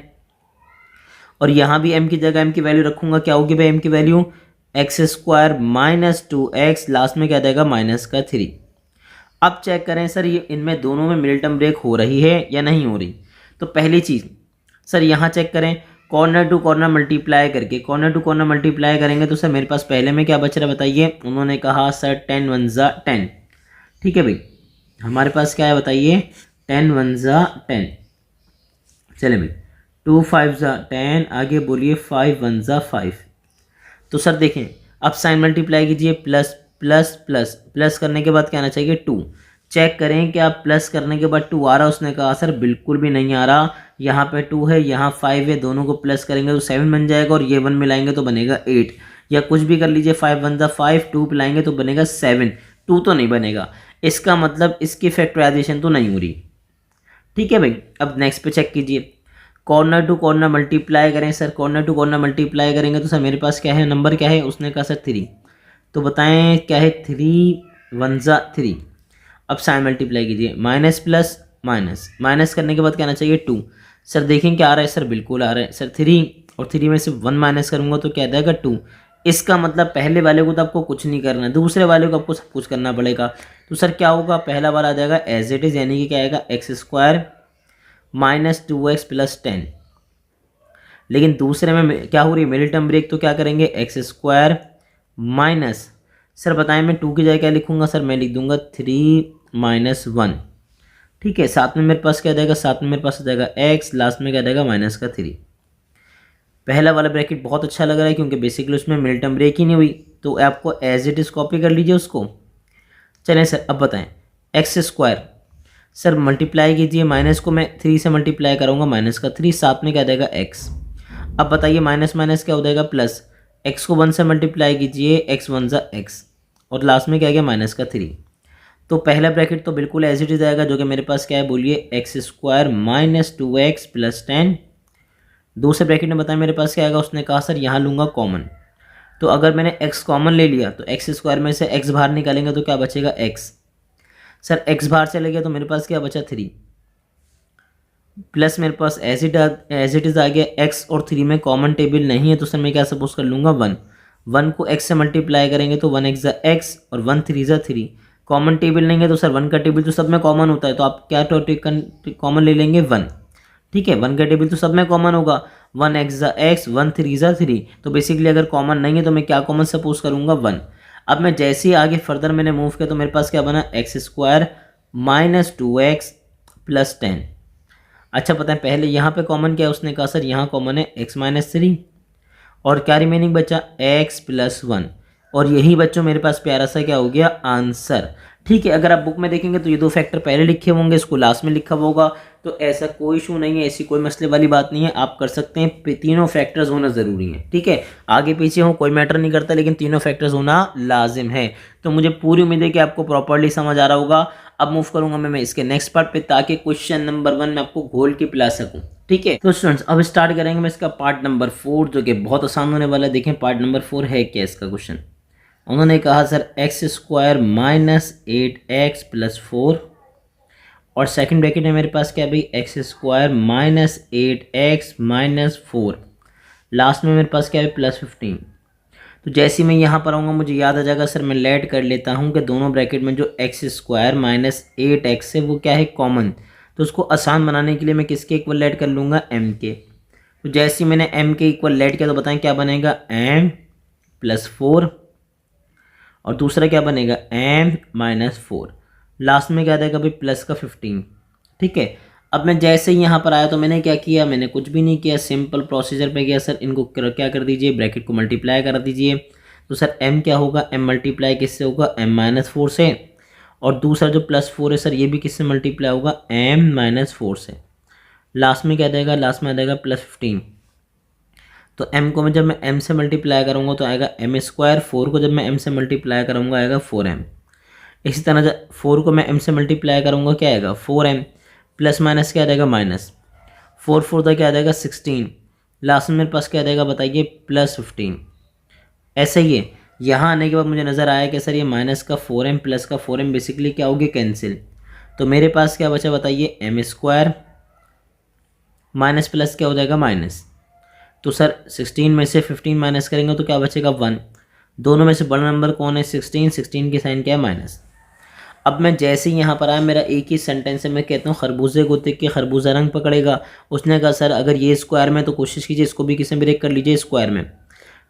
और यहाँ भी m की जगह m की वैल्यू रखूँगा, क्या होगी भाई m की वैल्यू, x² - 2x, लास्ट में क्या देगा, -3। अब चेक करें सर ये इनमें दोनों में मिडिल टर्म ब्रेक हो रही है या नहीं हो रही। तो पहली चीज़ सर यहाँ चेक करें, कॉर्नर टू कॉर्नर मल्टीप्लाई करके, कॉर्नर टू कॉर्नर मल्टीप्लाई करेंगे तो सर मेरे पास पहले में क्या बच रहा है बताइए। उन्होंने कहा सर 10 × 1 = 10। ठीक है भाई, हमारे पास क्या है बताइए, 10 × 1 = 10। चले भाई 2 × 5 = 10, आगे बोलिए 5 × 1 = 5। तो सर देखें अब साइन मल्टीप्लाई कीजिए, प्लस प्लस प्लस, प्लस करने के बाद क्या आना चाहिए, 2। चेक करें क्या प्लस करने के बाद 2 आ रहा। उसने कहा सर बिल्कुल भी नहीं आ रहा। यहाँ पे 2 है, यहाँ 5 है, दोनों को प्लस करेंगे तो 7 बन जाएगा, और ये 1 मिलाएंगे तो बनेगा 8, या कुछ भी कर लीजिए। 5 × 1 = 5, 2 मिलाएंगे तो बनेगा 7, 2 तो नहीं बनेगा। इसका मतलब इसकी फैक्टराइजेशन तो नहीं हो रही। ठीक है भाई, अब नेक्स्ट पे चेक कीजिए, कॉर्नर टू कॉर्नर मल्टीप्लाई करें। Sir corner to corner multiply करेंगे तो सर मेरे पास क्या है, नंबर क्या है। उसने कहा सर 3। तो बताएं क्या है, 3 वन ज़ा थ्री। अब साइन मल्टीप्लाई कीजिए, माइनस प्लस माइनस, माइनस करने के बाद क्या आना चाहिए 2। सर देखें क्या आ रहा है, सर बिल्कुल आ रहा है सर 3, और 3 में से 1 माइनस करूँगा तो क्या आ जाएगा 2। इसका मतलब पहले वाले को तो आपको कुछ नहीं करना है, दूसरे वाले को आपको सब कुछ करना पड़ेगा। तो सर क्या होगा, पहला वाला आ जाएगा एज इट इज़, यानी कि क्या आएगा x square minus 2x plus 10। लेकिन दूसरे में क्या हो रही है मिडिल टर्म ब्रेक, तो क्या करेंगे एक्स स्क्वायर माइनस, सर बताएं मैं 2 की जगह क्या लिखूंगा, सर मैं लिख दूंगा 3 माइनस 1। ठीक है, साथ में मेरे पास क्या आ जाएगा, साथ में मेरे पास आ जाएगा x, लास्ट में क्या आ जाएगा माइनस का 3। पहला वाला ब्रैकेट बहुत अच्छा लग रहा है क्योंकि बेसिकली उसमें मिडिल टर्म ब्रेक ही नहीं हुई, तो आपको एज इट इज़ कॉपी कर लीजिए उसको। चलें सर अब बताएं, एक्स स्क्वायर, सर मल्टीप्लाई कीजिए, माइनस को मैं 3 से मल्टीप्लाई करूँगा, माइनस का 3, साथ में क्या आ जाएगा एक्स। अब बताइए माइनस माइनस क्या हो जाएगा प्लस, एक्स को 1 से मल्टीप्लाई कीजिए, एक्स वन ज़ा एक्स, और लास्ट में क्या आ गया माइनस का 3। तो पहला ब्रैकेट तो बिल्कुल एज इट इज़ आएगा, जो कि मेरे पास क्या है बोलिए, x square minus 2x plus 10। दूसरे ब्रैकेट में बताया मेरे पास क्या आएगा, उसने कहा सर यहाँ लूँगा कॉमन, तो अगर मैंने x कॉमन ले लिया तो एक्स स्क्वायर में से x बाहर निकालेंगे तो क्या बचेगा x। सर x बाहर चले गया तो मेरे पास क्या बचा 3, प्लस मेरे पास एज इट इज़ आ गया x, और 3 में कॉमन टेबल नहीं है तो सर मैं क्या सपोज कर लूँगा 1। 1 को x से मल्टीप्लाई करेंगे तो 1 x x, और 1 3 3। कॉमन टेबल नहीं है तो सर 1 का टेबल तो सब में कॉमन होता है, तो आप क्या कॉमन ले लेंगे 1। ठीक है, 1 का टेबल तो सब में कॉमन होगा, 1 x x, 1 3 3। तो बेसिकली अगर कॉमन नहीं है तो मैं क्या कॉमन सपोज करूँगा 1। अब मैं जैसे ही आगे फर्दर मैंने मूव किया तो मेरे पास क्या बना, x square minus 2x plus 10। अच्छा पता है पहले यहाँ पे कॉमन क्या है, उसने कहा सर यहाँ कॉमन है x माइनस 3, और क्या रिमेनिंग बचा x प्लस 1, और यही बच्चों मेरे पास प्यारा सा क्या हो गया आंसर। ठीक है, अगर आप बुक में देखेंगे तो ये 2 फैक्टर पहले लिखे होंगे, इसको लास्ट में लिखा होगा, तो ऐसा कोई इशू नहीं है, ऐसी कोई मसले वाली बात नहीं है, आप कर सकते हैं। तीनों फैक्टर्स होना ज़रूरी है, ठीक है, आगे पीछे हो कोई मैटर नहीं करता, लेकिन तीनों फैक्टर्स होना लाजिम है। तो मुझे पूरी उम्मीद है कि आपको प्रॉपर्ली समझ आ रहा होगा। अब मूव करूंगा मैं इसके नेक्स्ट पार्ट पे, ताकि क्वेश्चन नंबर 1 में आपको घोल के पिला सकूं। ठीक है, तो स्टूडेंट्स अब स्टार्ट करेंगे मैं इसका पार्ट नंबर 4, जो कि बहुत आसान होने वाला है। देखें पार्ट नंबर 4 है क्या इसका क्वेश्चन। उन्होंने कहा sir x square minus 8x plus 4, और सेकंड ब्रैकेट में मेरे पास क्या है भाई, x square minus 8x minus 4, last में मेरे पास क्या है प्लस 15। तो जैसे ही मैं यहाँ पर आऊँगा मुझे याद आ जाएगा, सर मैं लेट कर लेता हूँ कि दोनों ब्रैकेट में जो एक्स स्क्वायर माइनस 8x है वो क्या है कॉमन, तो उसको आसान बनाने के लिए मैं किसके इक्वल लेट कर लूँगा, m के। तो जैसे ही मैंने m के इक्वल लेट किया तो बताएं क्या बनेगा, m प्लस 4, और दूसरा क्या बनेगा m माइनस 4, लास्ट में क्या देगा भाई प्लस का 15। ठीक है, अब मैं जैसे ही यहाँ पर आया तो मैंने क्या किया, मैंने कुछ भी नहीं किया, सिंपल प्रोसीजर पे गया, सर इनको क्या कर दीजिए, ब्रैकेट को मल्टीप्लाई कर दीजिए। तो सर m क्या होगा, m मल्टीप्लाई किससे होगा, m माइनस 4 से, और दूसरा जो प्लस 4 है सर ये भी किससे मल्टीप्लाई होगा, m माइनस 4 से, लास्ट में क्या देगा, लास्ट में आ जाएगा प्लस 15। तो m को मैं जब मैं m से मल्टीप्लाई करूँगा तो आएगा m स्क्वायर, 4 को जब मैं m से मल्टीप्लाई करूँगा आएगा 4m। इसी तरह जब 4 को मैं m से मल्टीप्लाई करूँगा क्या आएगा 4m, प्लस माइनस क्या आ जाएगा माइनस, 4 4 का क्या आ जाएगा 16, लास्ट में मेरे पास क्या आ जाएगा बताइए प्लस 15। ऐसे ही है, यहाँ आने के बाद मुझे नज़र आया कि सर ये माइनस का 4m प्लस का 4m बेसिकली क्या हो गया कैंसिल, तो मेरे पास क्या बचा बताइए m स्क्वायर माइनस प्लस क्या हो जाएगा माइनस। तो सर 16 में से 15 माइनस करेंगे तो क्या बचेगा 1, दोनों में से बड़ा नंबर कौन है 16, 16 की साइन क्या है माइनस। अब मैं जैसे ही यहाँ पर आया मेरा एक ही सेंटेंस है, मैं कहता हूँ खरबूजे को देख के खरबूजा रंग पकड़ेगा। उसने कहा सर अगर ये स्क्वायर में तो कोशिश कीजिए इसको भी किसी में ब्रेक कर लीजिए स्क्वायर में।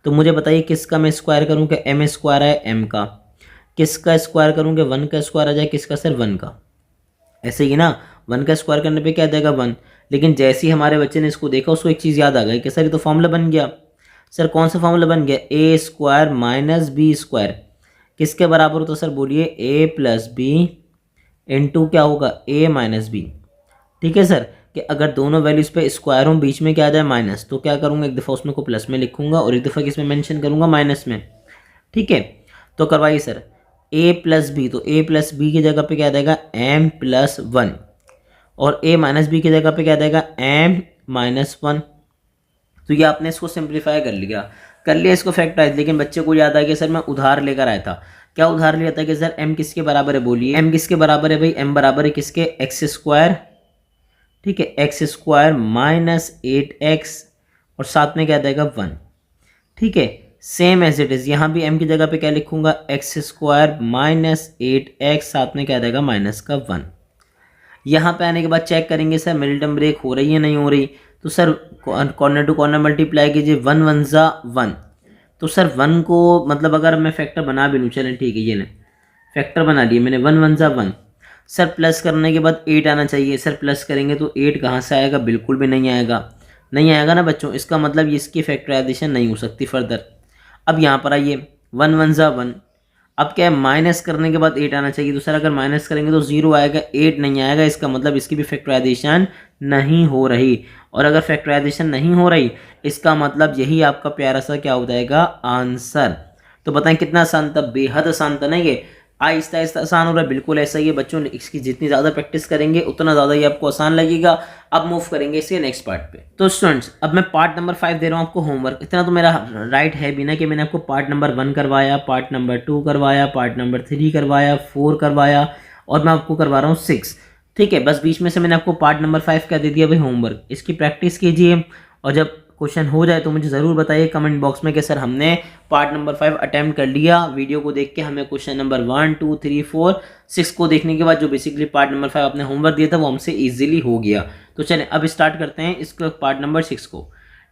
तो मुझे बताइए किसका मैं स्क्वायर करूँ कि m स्क्वायर है m का, किसका स्क्वायर करूँ कि 1 का स्क्वायर आ जाए, किसका सर 1 का। ऐसे ही ना 1 का स्क्वायर करने पे क्या आ जाएगा 1, लेकिन जैसे ही हमारे बच्चे ने इसको देखा उसको एक चीज़ याद आ गई कि सर ये तो फॉर्मूला बन गया। सर कौन सा फॉर्मूला बन गया, ए स्क्वायर माइनस बी स्क्वायर किसके बराबर होता है सर बोलिए, ए प्लस बी इंटू क्या होगा ए माइनस बी। ठीक है सर, कि अगर दोनों वैल्यूज पे स्क्वायर हो बीच में क्या आ जाए माइनस, तो क्या करूँगा एक दफ़ा उसमें को प्लस में लिखूंगा और एक दफ़ा किसमें मेंशन करूँगा माइनस में। ठीक है, तो करवाइए सर a प्लस बी, तो a प्लस बी की जगह पे क्या आ जाएगा m प्लस 1, और a माइनस बी की जगह पे क्या आ जाएगा m माइनस 1। तो ये आपने इसको सिंप्लीफाई कर लिया इसको फैक्टराइज, लेकिन बच्चे को याद आ गया सर मैं उधार लेकर आया था, क्या उधार लिया था कि सर m किसके बराबर है, बोलिए m किसके बराबर है भाई, m बराबर है किसके, एक्स स्क्वायर, ठीक है, एक्स स्क्वायर माइनस 8x और साथ में क्या देगा 1, ठीक है। सेम एज इट इज यहाँ भी m की जगह पे क्या लिखूंगा, एक्स स्क्वायर माइनस 8x साथ में क्या देगा माइनस का 1। यहाँ पे आने के बाद चेक करेंगे सर मिडिल टर्म ब्रेक हो रही है नहीं हो रही, तो sir corner to corner multiply कीजिए, 1 1 जा 1, तो सर 1 को मतलब अगर मैं फैक्टर बना भी लूँ, चलें ठीक है, ये लें फैक्टर बना लिए मैंने, 1 1 जा 1। सर प्लस करने के बाद 8 आना चाहिए, सर प्लस करेंगे तो 8 कहाँ से आएगा, बिल्कुल भी नहीं आएगा, नहीं आएगा ना बच्चों, इसका मतलब इसकी फैक्टराइजेशन नहीं हो सकती फर्दर। अब यहाँ पर आइए 1 1 जा 1, अब क्या है माइनस करने के बाद 8 आना चाहिए, तो सर अगर माइनस करेंगे तो 0 आएगा, 8 नहीं आएगा, इसका मतलब इसकी भी फैक्टराइजेशन नहीं हो रही। और अगर फैक्टराइजेशन नहीं हो रही इसका मतलब यही आपका प्यारा सा क्या हो जाएगा, आंसर। तो बताएं कितना आसान था, बेहद आसान था ना ये, आहिस्ता आहिस्ता आसान हो रहा है, बिल्कुल ऐसा ही है बच्चों, इसकी जितनी ज़्यादा प्रैक्टिस करेंगे उतना ज़्यादा ही आपको आसान लगेगा। अब मूव करेंगे इसके नेक्स्ट पार्ट पे। तो स्टूडेंट्स अब मैं पार्ट नंबर 5 दे रहा हूँ आपको होमवर्क, इतना तो मेरा राइट है भी ना कि मैंने आपको पार्ट नंबर 1 करवाया, पार्ट नंबर 2 करवाया, पार्ट नंबर 3 करवाया, 4 करवाया और मैं आपको करवा रहा हूँ 6, ठीक है। बस बीच में से मैंने आपको पार्ट नंबर 5 क्या दे दिया भाई, होमवर्क, इसकी प्रैक्टिस कीजिए और जब क्वेश्चन हो जाए तो मुझे ज़रूर बताइए कमेंट बॉक्स में कि सर हमने पार्ट नंबर 5 अटैम्प्ट कर लिया। वीडियो को देख के हमें क्वेश्चन नंबर 1 2 3 4 6 को देखने के बाद जो बेसिकली पार्ट नंबर 5 आपने होमवर्क दिया था वो हमसे इजीली हो गया। तो चलें अब स्टार्ट करते हैं इसको पार्ट नंबर 6 को।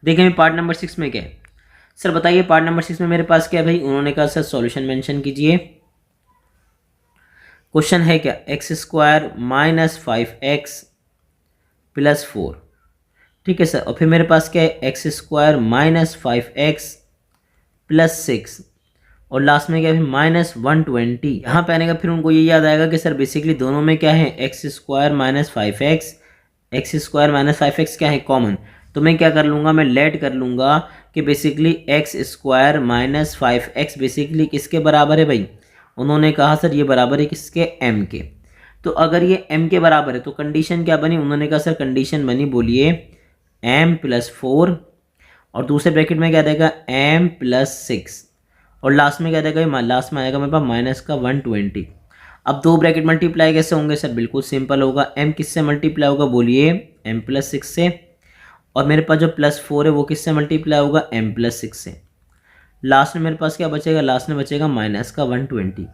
देखें पार्ट नंबर 6 में क्या है, सर बताइए पार्ट नंबर 6 में मेरे पास क्या है भाई, उन्होंने कहा सर सॉल्यूशन मेंशन कीजिए। क्वेश्चन है क्या, x square minus 5x plus 4, ठीक है सर, और फिर मेरे पास क्या है, x square minus 5x plus 6 और लास्ट में क्या है माइनस 120। यहाँ पे आने का फिर उनको ये याद आएगा कि सर बेसिकली दोनों में क्या है, x square minus 5x, x square minus 5x क्या है कॉमन, तो मैं क्या कर लूँगा, मैं लेट कर लूँगा कि basically x square minus 5x basically किसके बराबर है भाई, उन्होंने कहा सर ये बराबर है किसके, m के। तो अगर ये m के बराबर है तो कंडीशन क्या बनी, उन्होंने कहा सर कंडीशन बनी, बोलिए m प्लस 4 और दूसरे ब्रैकेट में क्या देगा m प्लस 6 और लास्ट में क्या देगा, लास्ट में आएगा मेरे पास माइनस का 120। अब दो ब्रैकेट मल्टीप्लाई कैसे होंगे सर, बिल्कुल सिंपल होगा, m किससे मल्टीप्लाई होगा, बोलिए m प्लस 6 से, और मेरे पास जो प्लस 4 है वो किससे मल्टीप्लाई होगा, m प्लस 6 से। लास्ट में मेरे पास क्या बचेगा, लास्ट में बचेगा माइनस का 120।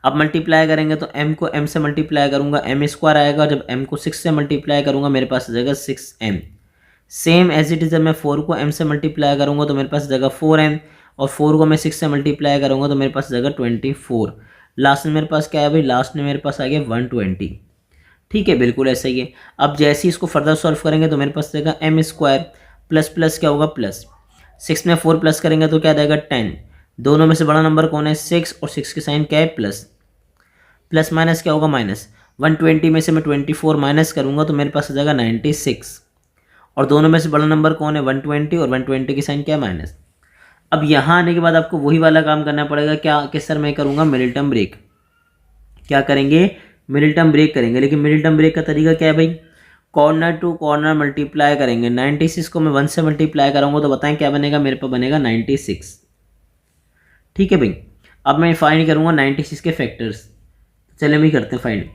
अब मल्टीप्लाई करेंगे तो m को m से मल्टीप्लाई करूंगा m स्क्वायर आएगा, जब m को 6 से मल्टीप्लाई करूंगा मेरे पास आ जाएगा 6m। Same as it is जब मैं 4 को m से मल्टीप्लाई करूंगा तो मेरे पास आ जाएगा 4m और 4 को मैं 6 से मल्टीप्लाई करूंगा तो मेरे पास आ जाएगा 24। लास्ट में मेरे पास क्या है भाई, लास्ट में मेरे पास आ गया 120, ठीक है, बिल्कुल ऐसा ही है। अब जैसे ही इसको फर्दर सॉल्व करेंगे तो मेरे पास आएगा m स्क्वायर प्लस प्लस क्या होगा प्लस 6 में 4 प्लस करेंगे तो क्या आएगा 10, दोनों में से बड़ा नंबर कौन है 6 और 6 के साइन क्या है प्लस, प्लस माइनस क्या होगा माइनस, 120 में से मैं 24 माइनस करूंगा तो मेरे पास आ जाएगा 96 और दोनों में से बड़ा नंबर कौन है 120 और 120 की साइन क्या है माइनस। अब यहाँ आने के बाद आपको वही वाला काम करना पड़ेगा क्या कि सर मैं करूँगा मिडिल टर्म ब्रेक, क्या करेंगे मिडिल टर्म ब्रेक करेंगे, लेकिन मिडिल टर्म ब्रेक का तरीका क्या है भाई, कॉर्नर टू कॉर्नर मल्टीप्लाई करेंगे। 96 को मैं 1 से मल्टीप्लाई करूँगा तो बताएं क्या बनेगा, मेरे पास बनेगा 96, ठीक है भाई। अब मैं फाइंड करूँगा 96 के फैक्टर्स, चले भी करते हैं फाइंड।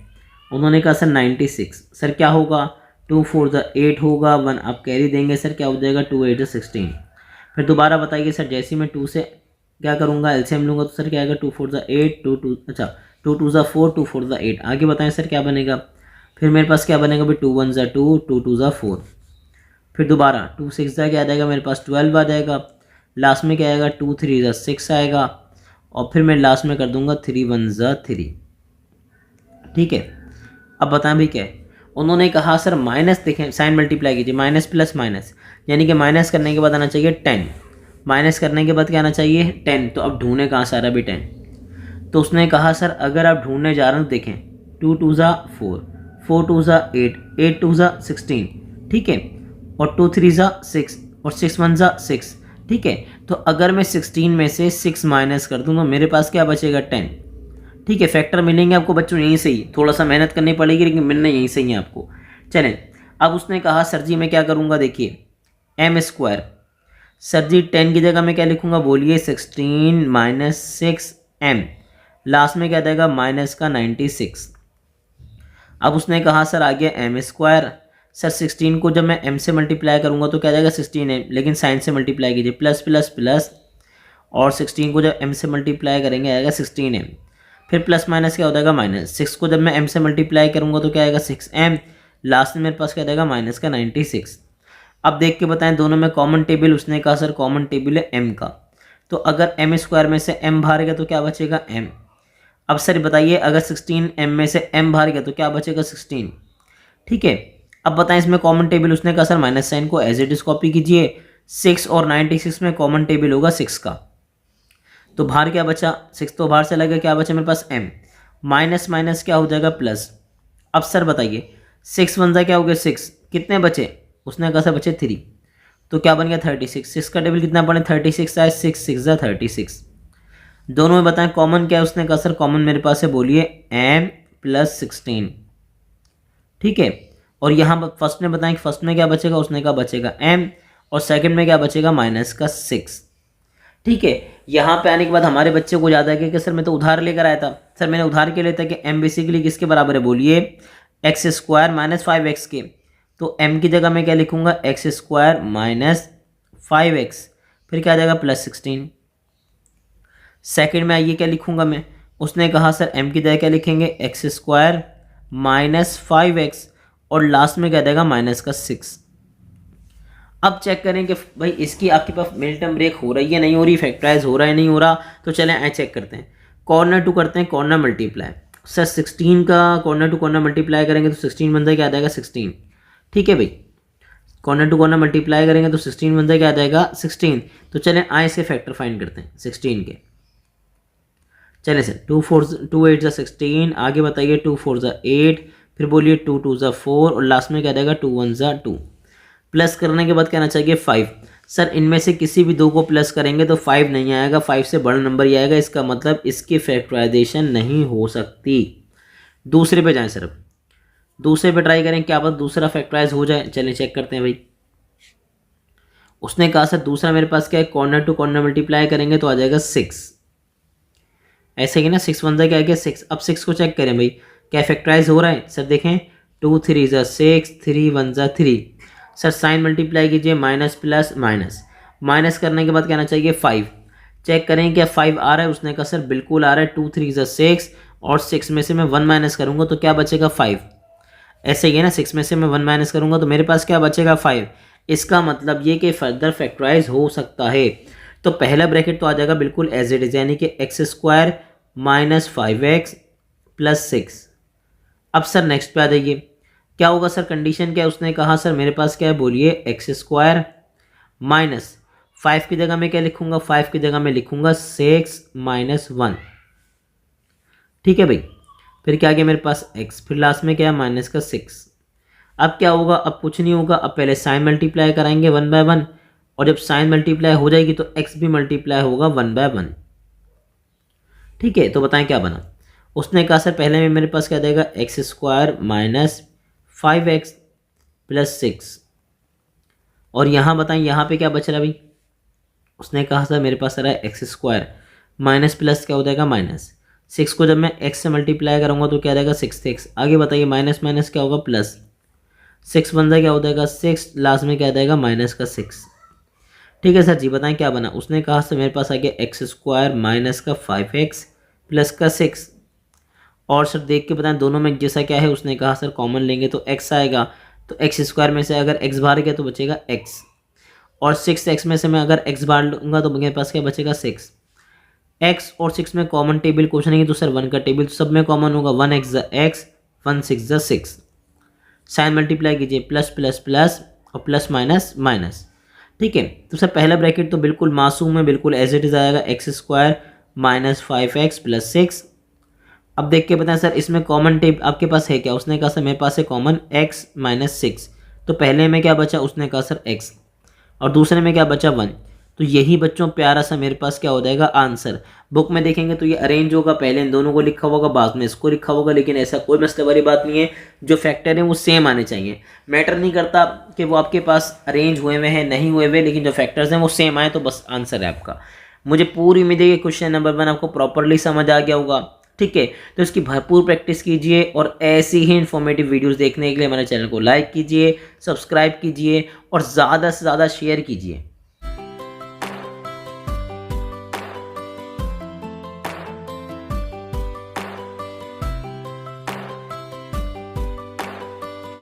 उन्होंने कहा सर 96, सर क्या होगा 2 4 ज़ा 8 होगा, 1 आप कैरी देंगे सर क्या हो जाएगा 2 8 ज़ा 16। फिर दोबारा बताइए सर, जैसे ही मैं 2 से क्या करूँगा एलसीएम लूँगा तो सर क्या आएगा 2 4 ज़ा 8 2 2 अच्छा 2 2 ज़ा 4 2 4 ज़ा 8। आगे बताएं सर क्या बनेगा, फिर मेरे पास क्या बनेगा भाई 2 1 ज़ा 2 2 2 ज़ा 4, फिर दोबारा 2 6 ज़ा क्या आ जाएगा मेरे पास 12 आ जाएगा, लास्ट में क्या आएगा 2 3 ज़ा 6 आएगा और फिर मैं लास्ट में कर दूंगा 3 1 ज़ा 3, ठीक है। अब बताएं भी क्या है, उन्होंने कहा सर माइनस, देखें साइन मल्टीप्लाई कीजिए, माइनस प्लस माइनस यानी कि माइनस करने के बाद आना चाहिए 10, माइनस करने के बाद क्या आना चाहिए 10, तो अब ढूंढने कहाँ सारा भी 10। तो उसने कहा सर अगर आप ढूंढने जा रहे हो देखें 2 2 ज़ा 4 4 2 ज़ा 8 8 2 ज़ा 16, ठीक है, और 2 3 ज़ा 6 और 6 1 ज़ा 6, ठीक है। तो अगर मैं 16 में से 6 माइनस कर दूँ तो मेरे पास क्या बचेगा 10, ठीक है। फैक्टर मिलेंगे आपको बच्चों यहीं से ही, थोड़ा सा मेहनत करनी पड़ेगी लेकिन मिलना यहीं से ही है आपको। चलें अब उसने कहा सर जी मैं क्या करूँगा, देखिए m स्क्वायर, सर जी 10 की जगह मैं क्या लिखूँगा, बोलिए 16 माइनस 6 m, लास्ट में क्या देगा माइनस का 96। अब उसने कहा सर आ गया एम स्क्वायर। सर 16 को जब मैं m से मल्टीप्लाई करूंगा तो क्या जाएगा 16m, लेकिन साइन से मल्टीप्लाई कीजिए प्लस प्लस प्लस, और 16 को जब m से मल्टीप्लाई करेंगे आएगा 16m, फिर प्लस माइनस क्या हो जाएगा माइनस। 6 को जब मैं m से मल्टीप्लाई करूंगा तो क्या आएगा 6m, लास्ट में मेरे पास क्या देगा माइनस का 96। अब देख के बताएं दोनों में कॉमन टेबल, उसने कहा सर कॉमन टेबल है m का, तो अगर m स्क्वायर में से m बाहर गया तो क्या बचेगा m। अब सर बताइए अगर 16m में से m बाहर गया तो क्या बचेगा 16। ठीक है, अब बताएं इसमें कॉमन टेबल, उसने कहा सर माइनस साइन को एज इट इज कॉपी कीजिए। 6 और 96 में कॉमन टेबल होगा 6 का, तो बाहर क्या बचा 6 तो बाहर से लगा, क्या बचा मेरे पास m, माइनस माइनस क्या हो जाएगा प्लस। अब सर बताइए 6 वन जा क्या हो गया 6, कितने बचे, उसने कहा सर बचे 3, तो क्या बन गया 36। 6 का टेबल कितना पड़े 36 आए, 6 6 जा 36। दोनों में बताएं कॉमन क्या है, उसने कहा सर कॉमन मेरे पास है, बोलिए m प्लस 16। ठीक है, और यहाँ फर्स्ट में बताएं कि फर्स्ट में क्या बचेगा, उसने कहा बचेगा m, और सेकंड में क्या बचेगा माइनस का 6। ठीक है, यहाँ पे आने के बाद हमारे बच्चे को याद आ गया कि सर मैं तो उधार लेकर आया था। सर मैंने उधार के लिए था कि m बेसिकली किसके बराबर है, बोलिए एक्स स्क्वायर माइनस 5x के, तो m की जगह मैं क्या लिखूंगा एक्स स्क्वायर माइनस 5x, फिर क्या आ जाएगा प्लस 16। सेकेंड में आइए क्या लिखूंगा मैं, उसने कहा सर m की जगह क्या लिखेंगे एक्स स्क्वायर माइनस 5x, और लास्ट में क्या देगा माइनस का 6। अब चेक करें कि भाई इसकी आपके पास मिड टर्म ब्रेक हो रही है नहीं हो रही, फैक्टराइज हो रहा है नहीं हो रहा, तो चलें आए चेक करते हैं। कॉर्नर टू करते हैं कॉर्नर मल्टीप्लाई। सर 16 का कॉर्नर टू कॉर्नर मल्टीप्लाई करेंगे तो 16 बनता है क्या आ जाएगा 16। ठीक है भाई, कॉर्नर टू कॉर्नर मल्टीप्लाई करेंगे तो 16 बनता है क्या आ जाएगा 16। तो चलें आए इसके फैक्टर फाइंड करते हैं 16 के। चलें सर 2 8 16, आगे बताइए 2 4 8, फिर बोलिए 2 2 4, और लास्ट में क्या देगा 2 1 2। प्लस करने के बाद कहना चाहिए 5। सर इनमें से किसी भी दो को प्लस करेंगे तो 5 नहीं आएगा, 5 से बड़ा नंबर ही आएगा, इसका मतलब इसकी फैक्टराइजेशन नहीं हो सकती। दूसरे पे जाएं सर, अब दूसरे पे ट्राई करें, क्या पता दूसरा फैक्टराइज हो जाए। चलिए चेक करते हैं भाई। उसने कहा सर दूसरा मेरे पास क्या है, कॉर्नर टू कॉर्नर मल्टीप्लाई करेंगे तो आ जाएगा 6, ऐसे ही ना 6 वन जा क्या आ गया 6। अब 6 को चेक करें भाई क्या फैक्टराइज हो रहा है। सर देखें 2 3 6, 3 1 3। सर साइन मल्टीप्लाई कीजिए माइनस प्लस माइनस, माइनस करने के बाद कहना चाहिए 5। चेक करें क्या 5 आ रहा है, उसने कहा सर बिल्कुल आ रहा है। 2 3 6, और 6 में से मैं 1 माइनस करूंगा तो क्या बचेगा 5। ऐसे ही है ना, 6 में से मैं 1 माइनस करूंगा तो मेरे पास क्या बचेगा 5। इसका मतलब ये कि फर्दर फैक्टराइज हो सकता है। तो पहला ब्रैकेट तो आ जाएगा बिल्कुल एज इट इज, यानी कि x square minus 5x plus 6। अब सर नेक्स्ट पे आ जाइए, क्या होगा सर कंडीशन क्या है, उसने कहा सर मेरे पास क्या है, बोलिए एक्स स्क्वायर माइनस 5 की जगह मैं क्या लिखूंगा, 5 की जगह मैं लिखूंगा 6 माइनस 1। ठीक है भाई, फिर क्या आ गया मेरे पास x, फिर लास्ट में क्या है माइनस का 6। अब क्या होगा, अब कुछ नहीं होगा, अब पहले साइन मल्टीप्लाई कराएंगे 1 बाय 1, और जब साइन मल्टीप्लाई हो जाएगी तो x भी मल्टीप्लाई होगा 1 बाय 1। ठीक है, तो बताएं क्या बना। उसने कहा सर पहले में मेरे पास क्या देगा x square minus 5x plus 6, और यहाँ बताएं यहाँ पे क्या बच रहा है भाई। उसने कहा सर मेरे पास आ रहा है एक्स स्क्वायर माइनस प्लस क्या हो जाएगा माइनस 6 को जब मैं x से मल्टीप्लाई करूँगा तो क्या रहेगा 6x। आगे बताइए माइनस माइनस क्या होगा प्लस, 6 बन जाए क्या हो जाएगा 6, लास्ट में क्या जाएगा माइनस का 6। ठीक है सर जी, बताएं क्या बना। उसने कहा सर मेरे पास आ गया एक्स स्क्वायर माइनस का 5x प्लस का 6, और सर देख के बताएं दोनों में जैसा क्या है। उसने कहा सर कॉमन लेंगे तो x आएगा, तो एक्स स्क्वायर में से अगर x बाहर गया तो बचेगा x, और 6x में से मैं अगर x बाहर लूँगा तो मेरे पास क्या बचेगा 6। x और 6 में कॉमन टेबल क्वेश्चन है तो सर 1 का टेबल तो सब में कॉमन होगा, 1x ज़ा x 1 6 ज़ा 6। साइन मल्टीप्लाई कीजिए प्लस प्लस प्लस और प्लस माइनस माइनस। ठीक है, तो सर पहला ब्रैकेट तो बिल्कुल मासूम है, बिल्कुल एज इट इज आएगा x square minus 5x plus 6। अब देख के बताएं सर इसमें कॉमन टेब आपके पास है क्या। उसने कहा सर मेरे पास है कॉमन x माइनस 6, तो पहले में क्या बचा, उसने कहा सर x, और दूसरे में क्या बचा 1। तो यही बच्चों प्यारा सा मेरे पास क्या हो जाएगा आंसर। बुक में देखेंगे तो ये अरेंज होगा, पहले इन दोनों को लिखा होगा बाद में इसको लिखा होगा, लेकिन ऐसा कोई मसले वाली बात नहीं है। जो फैक्टर है वो सेम आने चाहिए, मैटर नहीं करता कि वो आपके पास अरेंज हुए हुए हैं नहीं हुए हुए, लेकिन जो फैक्टर्स हैं वो सेम आए तो बस आंसर है आपका। मुझे पूरी उम्मीद है कि क्वेश्चन नंबर 1 आपको प्रॉपरली समझ आ गया होगा। ठीक है, तो इसकी भरपूर प्रैक्टिस कीजिए और ऐसी ही इन्फॉर्मेटिव वीडियोस देखने के लिए हमारे चैनल को लाइक कीजिए, सब्सक्राइब कीजिए और ज़्यादा से ज़्यादा शेयर कीजिए।